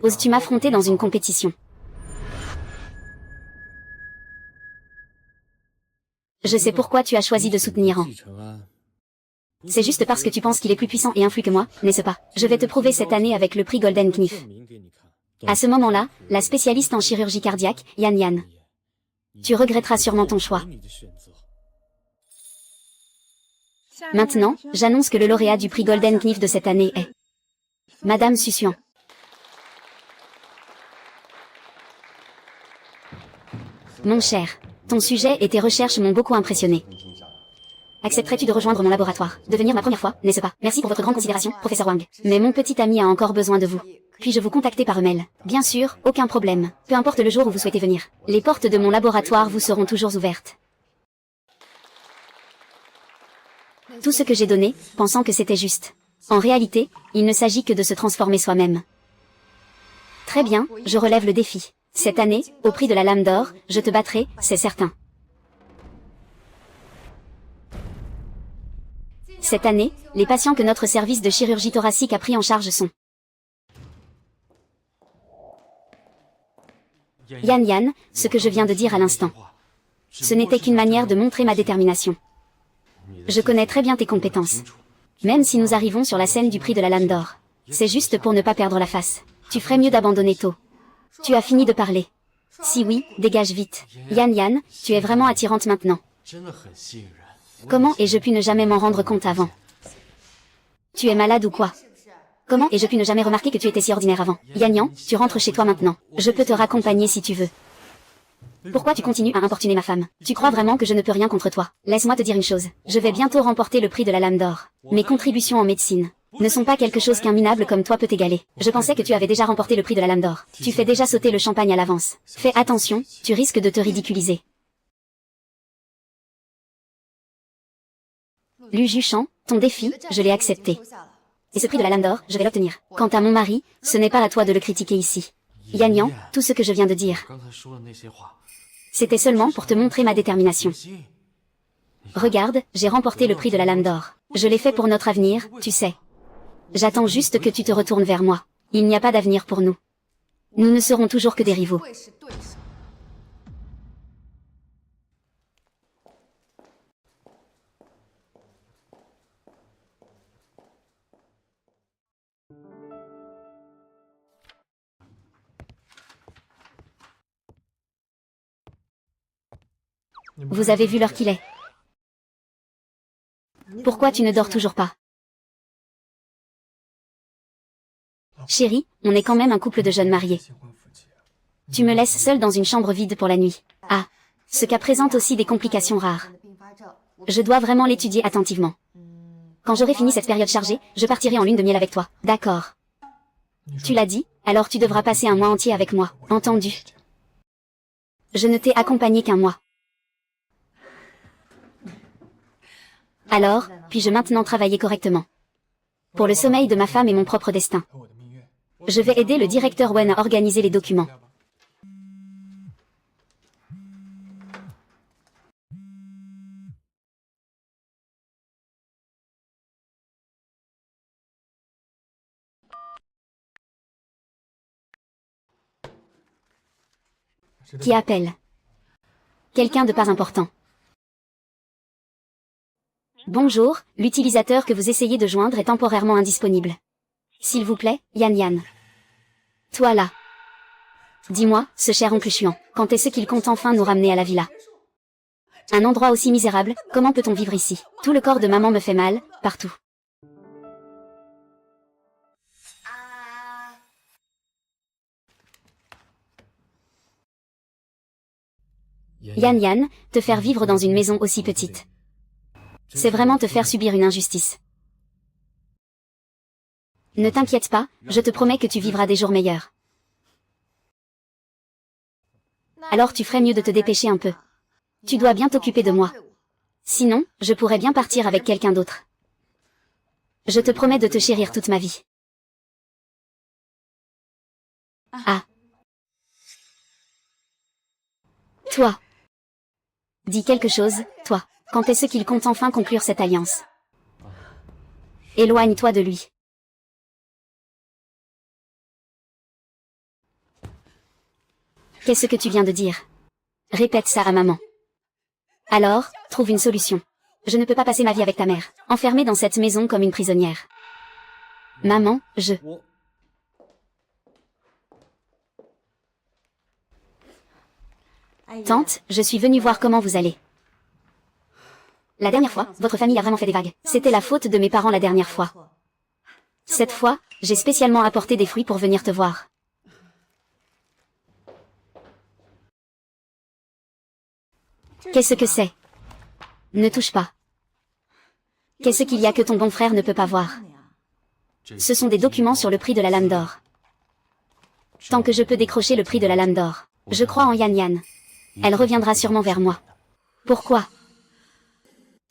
Oses-tu m'affronter dans une compétition? Je sais pourquoi tu as choisi de soutenir An. C'est juste parce que tu penses qu'il est plus puissant et influent que moi, n'est-ce pas? Je vais te prouver cette année avec le prix Golden Knife. À ce moment-là, la spécialiste en chirurgie cardiaque, Yan. Tu regretteras sûrement ton choix. Maintenant, j'annonce que le lauréat du prix Golden Knife de cette année est Madame Susuan. Mon cher, ton sujet et tes recherches m'ont beaucoup impressionné. Accepterais-tu de rejoindre mon laboratoire, de venir ma première fois, n'est-ce pas? Merci pour votre grande considération, professeur Wang. Mais mon petit ami a encore besoin de vous. Puis-je vous contacter par email? Bien sûr, aucun problème. Peu importe le jour où vous souhaitez venir. Les portes de mon laboratoire vous seront toujours ouvertes. Tout ce que j'ai donné, pensant que c'était juste. En réalité, il ne s'agit que de se transformer soi-même. Très bien, je relève le défi. Cette année, au prix de la Lame d'Or, je te battrai, c'est certain. Cette année, les patients que notre service de chirurgie thoracique a pris en charge sont Yan, ce que je viens de dire à l'instant. Ce n'était qu'une manière de montrer ma détermination. Je connais très bien tes compétences. Même si nous arrivons sur la scène du prix de la Lame d'Or. C'est juste pour ne pas perdre la face. Tu ferais mieux d'abandonner tôt. Tu as fini de parler. Si oui, dégage vite. Yan, tu es vraiment attirante maintenant. Comment ai-je pu ne jamais m'en rendre compte avant? Tu es malade ou quoi? Comment ai-je pu ne jamais remarquer que tu étais si ordinaire avant? Yan, tu rentres chez toi maintenant. Je peux te raccompagner si tu veux. Pourquoi tu continues à importuner ma femme? Tu crois vraiment que je ne peux rien contre toi? Laisse-moi te dire une chose. Je vais bientôt remporter le prix de la Lame d'Or. Mes contributions en médecine ne sont pas quelque chose qu'un minable comme toi peut égaler. Je pensais que tu avais déjà remporté le prix de la Lame d'Or. Tu fais déjà sauter le champagne à l'avance. Fais attention, tu risques de te ridiculiser. Lu Juchan, ton défi, je l'ai accepté. Et ce prix de la Lame d'Or, je vais l'obtenir. Quant à mon mari, ce n'est pas à toi de le critiquer ici. Yan, tout ce que je viens de dire, c'était seulement pour te montrer ma détermination. Regarde, j'ai remporté le prix de la Lame d'Or. Je l'ai fait pour notre avenir, tu sais. J'attends juste que tu te retournes vers moi. Il n'y a pas d'avenir pour nous. Nous ne serons toujours que des rivaux. Vous avez vu l'heure qu'il est. Pourquoi tu ne dors toujours pas? Chérie, on est quand même un couple de jeunes mariés. Tu me laisses seule dans une chambre vide pour la nuit. Ah, ce cas présente aussi des complications rares. Je dois vraiment l'étudier attentivement. Quand j'aurai fini cette période chargée, je partirai en lune de miel avec toi. D'accord. Tu l'as dit, alors tu devras passer un mois entier avec moi, entendu? Je ne t'ai accompagné qu'un mois. Alors, puis-je maintenant travailler correctement? Pour le sommeil de ma femme et mon propre destin. Je vais aider le directeur Wen à organiser les documents. Qui appelle? Quelqu'un de pas important. Bonjour, l'utilisateur que vous essayez de joindre est temporairement indisponible. S'il vous plaît, Yan. Toi là. Dis-moi, ce cher oncle chiant, quand est-ce qu'il compte enfin nous ramener à la villa? Un endroit aussi misérable, comment peut-on vivre ici? Tout le corps de maman me fait mal, partout. Yan, te faire vivre dans une maison aussi petite. C'est vraiment te faire subir une injustice. Ne t'inquiète pas, je te promets que tu vivras des jours meilleurs. Alors tu ferais mieux de te dépêcher un peu. Tu dois bien t'occuper de moi. Sinon, je pourrais bien partir avec quelqu'un d'autre. Je te promets de te chérir toute ma vie. Ah. Toi. Dis quelque chose, toi. Quand est-ce qu'il compte enfin conclure cette alliance? Éloigne-toi de lui. Qu'est-ce que tu viens de dire? Répète ça à maman. Alors, trouve une solution. Je ne peux pas passer ma vie avec ta mère, enfermée dans cette maison comme une prisonnière. Maman, Tante, je suis venue voir comment vous allez. La dernière fois, votre famille a vraiment fait des vagues. C'était la faute de mes parents la dernière fois. Cette fois, j'ai spécialement apporté des fruits pour venir te voir. Qu'est-ce que c'est? Ne touche pas. Qu'est-ce qu'il y a que ton bon frère ne peut pas voir? Ce sont des documents sur le prix de la Lame d'Or. Tant que je peux décrocher le prix de la Lame d'Or, je crois en Yan. Elle reviendra sûrement vers moi. Pourquoi?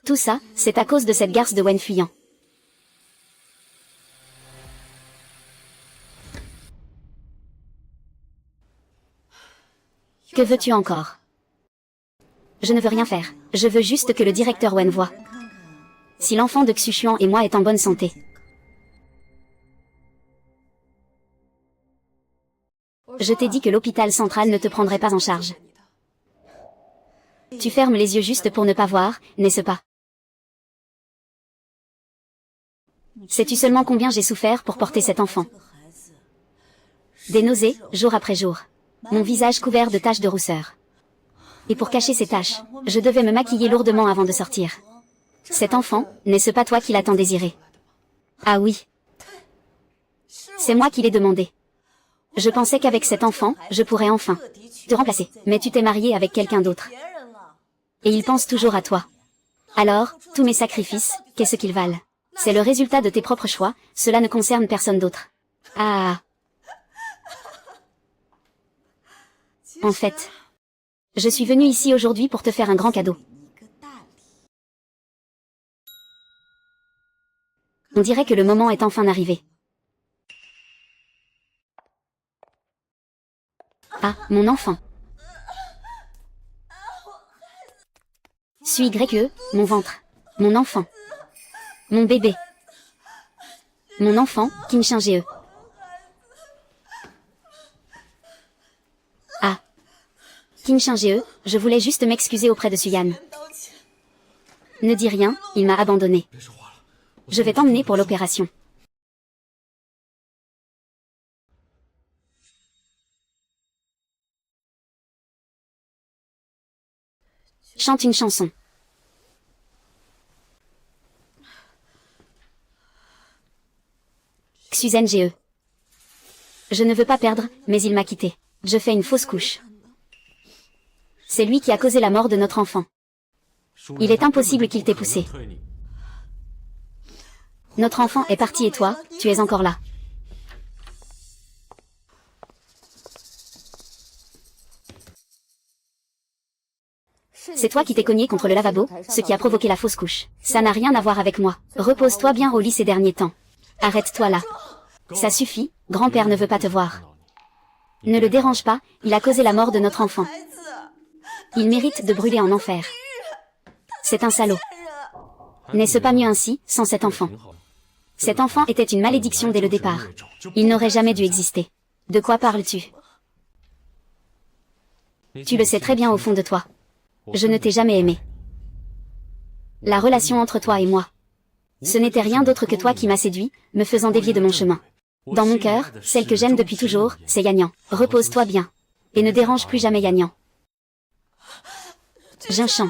Tout ça, c'est à cause de cette garce de Wen fuyant. Que veux-tu encore? Je ne veux rien faire. Je veux juste que le directeur Wen voie. Si l'enfant de Xuan et moi est en bonne santé. Je t'ai dit que l'hôpital central ne te prendrait pas en charge. Tu fermes les yeux juste pour ne pas voir, n'est-ce pas? Sais-tu seulement combien j'ai souffert pour porter cet enfant? Des nausées, jour après jour. Mon visage couvert de taches de rousseur. Et pour cacher ces taches, je devais me maquiller lourdement avant de sortir. Cet enfant, n'est-ce pas toi qui l'as tant désiré? Ah oui. C'est moi qui l'ai demandé. Je pensais qu'avec cet enfant, je pourrais enfin te remplacer. Mais tu t'es marié avec quelqu'un d'autre. Et il pense toujours à toi. Alors, tous mes sacrifices, qu'est-ce qu'ils valent? C'est le résultat de tes propres choix, cela ne concerne personne d'autre. Ah. En fait, je suis venue ici aujourd'hui pour te faire un grand cadeau. On dirait que le moment est enfin arrivé. Ah, mon enfant. Suis YE, mon ventre. Mon enfant. Mon bébé. Mon enfant, Kim GE. Ah. Kim GE, je voulais juste m'excuser auprès de Suyan. Ne dis rien, il m'a abandonné. Je vais t'emmener pour l'opération. Chante une chanson. Xuan GE. Je ne veux pas perdre, mais il m'a quitté. Je fais une fausse couche. C'est lui qui a causé la mort de notre enfant. Il est impossible qu'il t'ait poussé. Notre enfant est parti et toi, tu es encore là. C'est toi qui t'es cogné contre le lavabo, ce qui a provoqué la fausse couche. Ça n'a rien à voir avec moi. Repose-toi bien au lit ces derniers temps. Arrête-toi là. Ça suffit, grand-père ne veut pas te voir. Ne le dérange pas, il a causé la mort de notre enfant. Il mérite de brûler en enfer. C'est un salaud. N'est-ce pas mieux ainsi, sans cet enfant? Cet enfant était une malédiction dès le départ. Il n'aurait jamais dû exister. De quoi parles-tu? Tu le sais très bien au fond de toi. Je ne t'ai jamais aimé. La relation entre toi et moi. Ce n'était rien d'autre que toi qui m'as séduit, me faisant dévier de mon chemin. Dans mon cœur, celle que j'aime depuis toujours, c'est Yanyan. Repose-toi bien. Et ne dérange plus jamais Yanyan. Jinshan.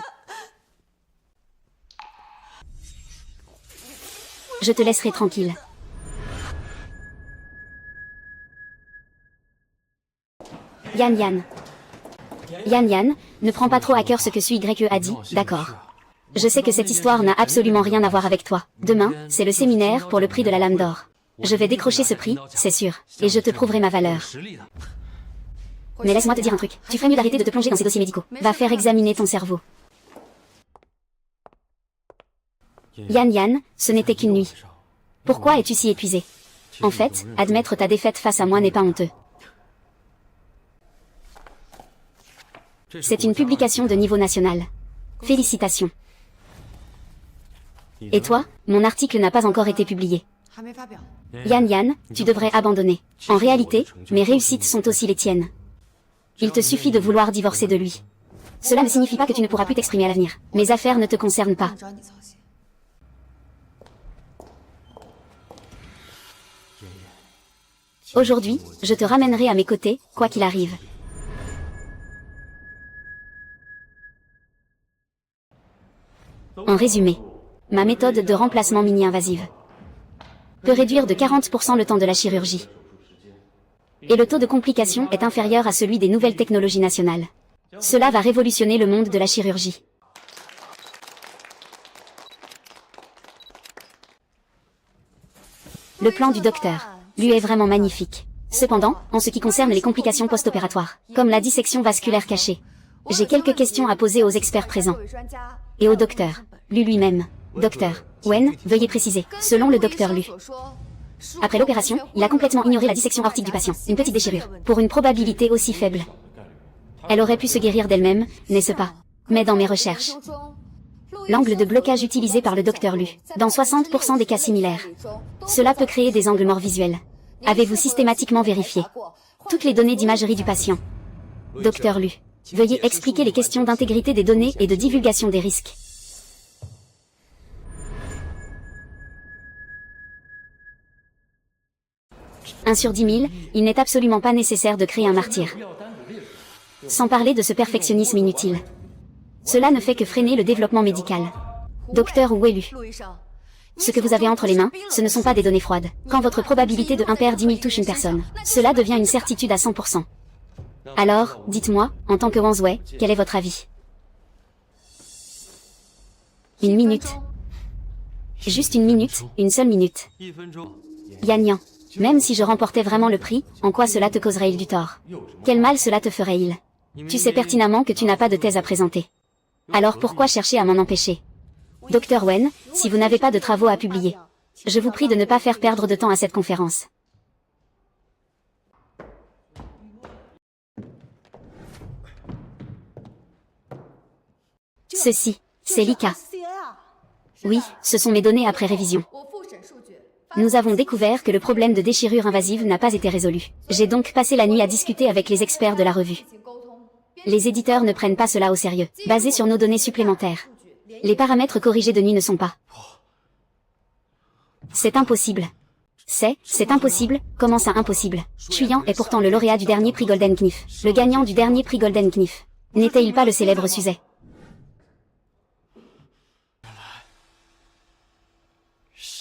Je te laisserai tranquille. Yan. Yan, ne prends pas trop à cœur ce que YE a dit, d'accord. Je sais que cette histoire n'a absolument rien à voir avec toi. Demain, c'est le séminaire pour le prix de la Lame d'Or. Je vais décrocher ce prix, c'est sûr, et je te prouverai ma valeur. Mais laisse-moi te dire un truc, tu ferais mieux d'arrêter de te plonger dans ces dossiers médicaux. Va faire examiner ton cerveau. Yan, ce n'était qu'une nuit. Pourquoi es-tu si épuisé? En fait, admettre ta défaite face à moi n'est pas honteux. C'est une publication de niveau national. Félicitations. Et toi, mon article n'a pas encore été publié. Yan, tu devrais abandonner. En réalité, mes réussites sont aussi les tiennes. Il te suffit de vouloir divorcer de lui. Cela ne signifie pas que tu ne pourras plus t'exprimer à l'avenir. Mes affaires ne te concernent pas. Aujourd'hui, je te ramènerai à mes côtés, quoi qu'il arrive. En résumé, ma méthode de remplacement mini-invasive peut réduire de 40% le temps de la chirurgie. Et le taux de complication est inférieur à celui des nouvelles technologies nationales. Cela va révolutionner le monde de la chirurgie. Le plan du docteur, lui, est vraiment magnifique. Cependant, en ce qui concerne les complications post-opératoires, comme la dissection vasculaire cachée, j'ai quelques questions à poser aux experts présents. Et au docteur, lui-même. Docteur Wen, veuillez préciser. Selon le docteur Lu, après l'opération, il a complètement ignoré la dissection aortique du patient, une petite déchirure, pour une probabilité aussi faible. Elle aurait pu se guérir d'elle-même, n'est-ce pas? Mais dans mes recherches, l'angle de blocage utilisé par le docteur Lu, dans 60% des cas similaires, cela peut créer des angles morts visuels. Avez-vous systématiquement vérifié toutes les données d'imagerie du patient? Docteur Lu, veuillez expliquer les questions d'intégrité des données et de divulgation des risques. Un sur 10 000, il n'est absolument pas nécessaire de créer un martyr. Sans parler de ce perfectionnisme inutile. Cela ne fait que freiner le développement médical. Docteur Welu. Ce que vous avez entre les mains, ce ne sont pas des données froides. Quand votre probabilité de 1 per 10 000 touche une personne, cela devient une certitude à 100%. Alors, dites-moi, en tant que Wansway, quel est votre avis? Une minute. Juste une minute, une seule minute. Yann. Même si je remportais vraiment le prix, en quoi cela te causerait-il du tort? Quel mal cela te ferait-il? Tu sais pertinemment que tu n'as pas de thèse à présenter. Alors pourquoi chercher à m'en empêcher? Docteur Wen, si vous n'avez pas de travaux à publier, je vous prie de ne pas faire perdre de temps à cette conférence. Ceci, c'est Lika. Oui, ce sont mes données après révision. Nous avons découvert que le problème de déchirure invasive n'a pas été résolu. J'ai donc passé la nuit à discuter avec les experts de la revue. Les éditeurs ne prennent pas cela au sérieux, basé sur nos données supplémentaires. Les paramètres corrigés de nuit ne sont pas. C'est impossible. C'est impossible, comment ça impossible? Chuyan est pourtant le lauréat du dernier prix Golden Knife. Le gagnant du dernier prix Golden Knife. N'était-il pas le célèbre Suzet?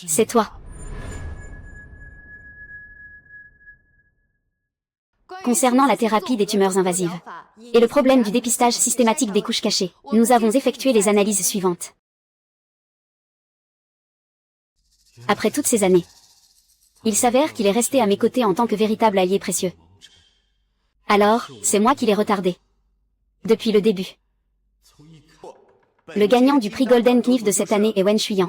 C'est toi. Concernant la thérapie des tumeurs invasives et le problème du dépistage systématique des couches cachées, nous avons effectué les analyses suivantes. Après toutes ces années, il s'avère qu'il est resté à mes côtés en tant que véritable allié précieux. Alors, c'est moi qui l'ai retardé. Depuis le début. Le gagnant du prix Golden Knife de cette année est Wen Shuyan.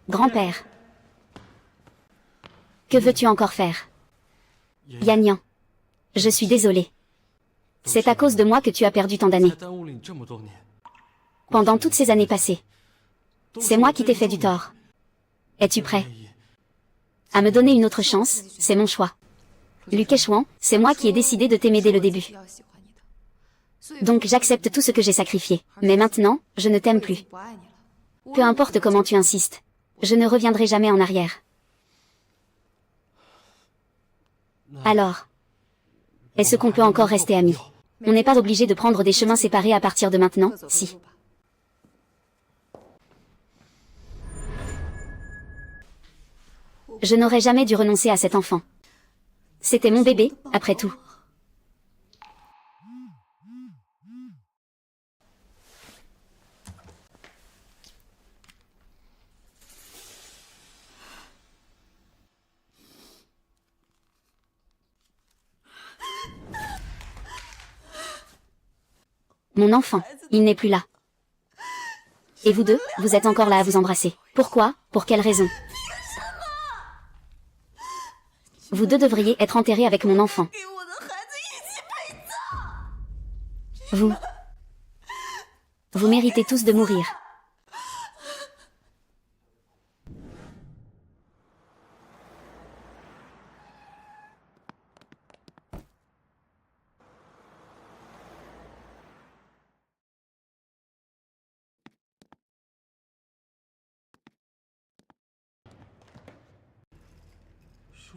Grand-père. Que veux-tu encore faire? Yann. Je suis désolé. C'est à cause de moi que tu as perdu tant d'années. Pendant toutes ces années passées. C'est moi qui t'ai fait du tort. Es-tu prêt à me donner une autre chance? C'est mon choix. Lu Kechuan, c'est moi qui ai décidé de t'aimer dès le début. Donc j'accepte tout ce que j'ai sacrifié. Mais maintenant, je ne t'aime plus. Peu importe comment tu insistes. Je ne reviendrai jamais en arrière. Alors, est-ce qu'on peut encore rester amis? On n'est pas obligé de prendre des chemins séparés à partir de maintenant, si. Je n'aurais jamais dû renoncer à cet enfant. C'était mon bébé, après tout. Mon enfant, il n'est plus là. Et vous deux, vous êtes encore là à vous embrasser. Pourquoi? Pour quelle raison? Vous deux devriez être enterrés avec mon enfant. Vous méritez tous de mourir.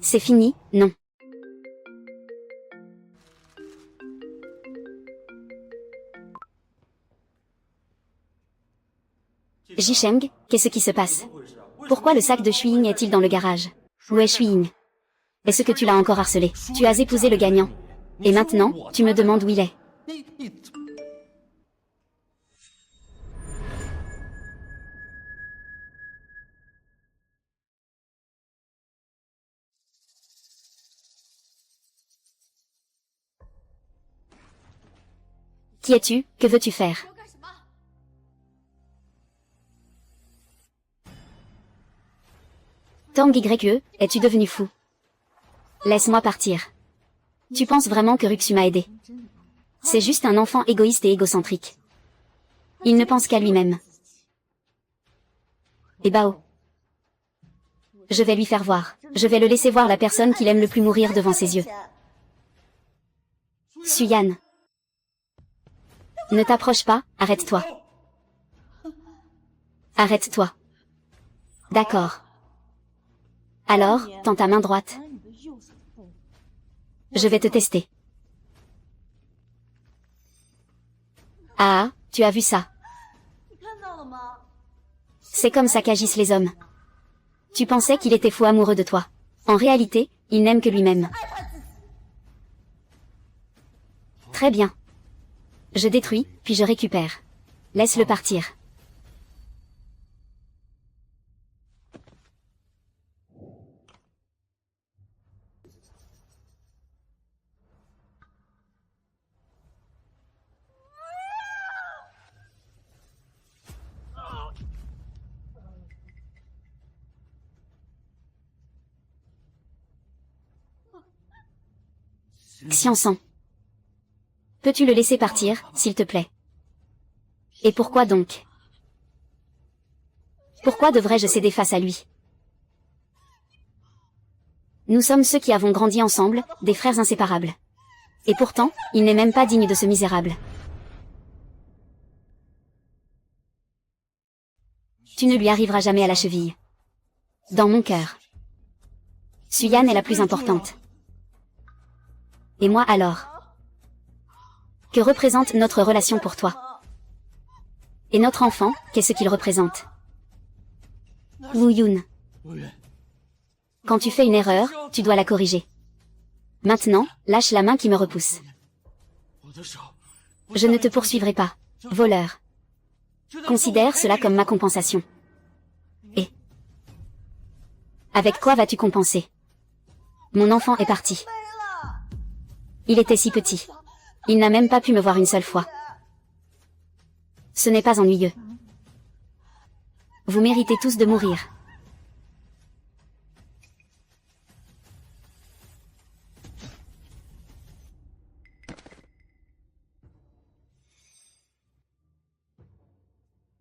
C'est fini, non. Jisheng, qu'est-ce qui se passe? Pourquoi le sac de Shuiying est-il dans le garage? Où est Shuiying? Est-ce que tu l'as encore harcelé? Tu as épousé le gagnant. Et maintenant, tu me demandes où il est. Qui es-tu? Que veux-tu faire? Tang YE, es-tu devenu fou? Laisse-moi partir. Tu penses vraiment que Ruxu m'a aidé? C'est juste un enfant égoïste et égocentrique. Il ne pense qu'à lui-même. Et Bao. Je vais lui faire voir. Je vais le laisser voir la personne qu'il aime le plus mourir devant ses yeux. Suyan. Ne t'approche pas, arrête-toi. Arrête-toi. D'accord. Alors, tends ta main droite. Je vais te tester. Ah, tu as vu ça? C'est comme ça qu'agissent les hommes. Tu pensais qu'il était fou amoureux de toi. En réalité, il n'aime que lui-même. Très bien. Je détruis, puis je récupère. Laisse-le partir. Xiansan. Peux-tu le laisser partir, s'il te plaît? Et pourquoi donc? Pourquoi devrais-je céder face à lui? Nous sommes ceux qui avons grandi ensemble, des frères inséparables. Et pourtant, il n'est même pas digne de ce misérable. Tu ne lui arriveras jamais à la cheville. Dans mon cœur. Suyan est la plus importante. Et moi alors? Que représente notre relation pour toi? Et notre enfant, qu'est-ce qu'il représente? Wu Yun. Quand tu fais une erreur, tu dois la corriger. Maintenant, lâche la main qui me repousse. Je ne te poursuivrai pas, voleur. Considère cela comme ma compensation. Et avec quoi vas-tu compenser? Mon enfant est parti. Il était si petit. Il n'a même pas pu me voir une seule fois. Ce n'est pas ennuyeux. Vous méritez tous de mourir.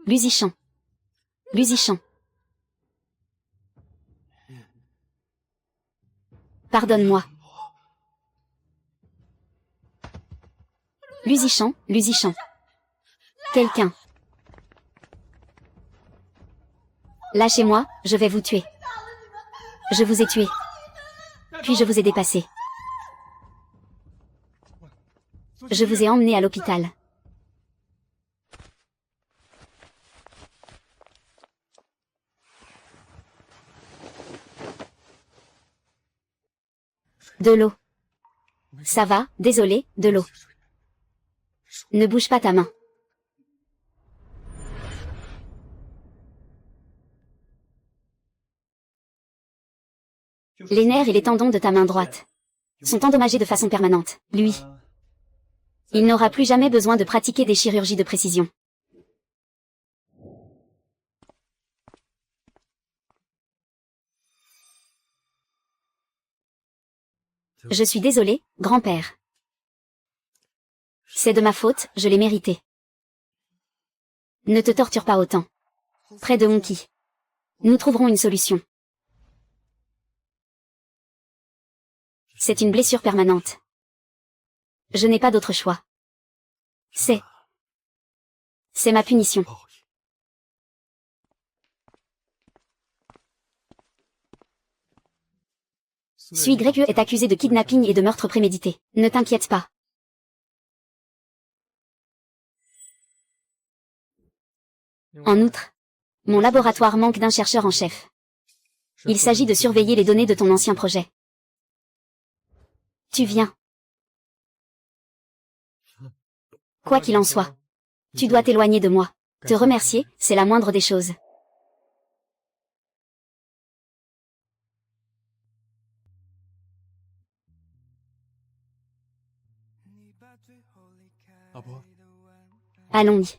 Luzichant. Luzichant. Pardonne-moi. Luzichant, Luzichant. Quelqu'un. Lâchez-moi, je vais vous tuer. Je vous ai tué. Puis je vous ai dépassé. Je vous ai emmené à l'hôpital. De l'eau. Ça va, désolé, de l'eau. Ne bouge pas ta main. Les nerfs et les tendons de ta main droite sont endommagés de façon permanente. Lui, il n'aura plus jamais besoin de pratiquer des chirurgies de précision. Je suis désolé, grand-père. C'est de ma faute, je l'ai mérité. Ne te torture pas autant. Près de Honki. Nous trouverons une solution. C'est une blessure permanente. Je n'ai pas d'autre choix. C'est ma punition. Sui YE est accusé de kidnapping et de meurtre prémédité. Ne t'inquiète pas. En outre, mon laboratoire manque d'un chercheur en chef. Il s'agit de surveiller les données de ton ancien projet. Tu viens. Quoi qu'il en soit, tu dois t'éloigner de moi. Te remercier, c'est la moindre des choses. Allons-y.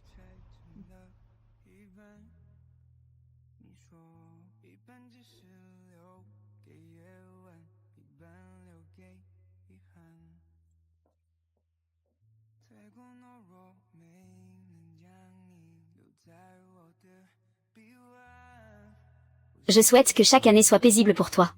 Je souhaite que chaque année soit paisible pour toi.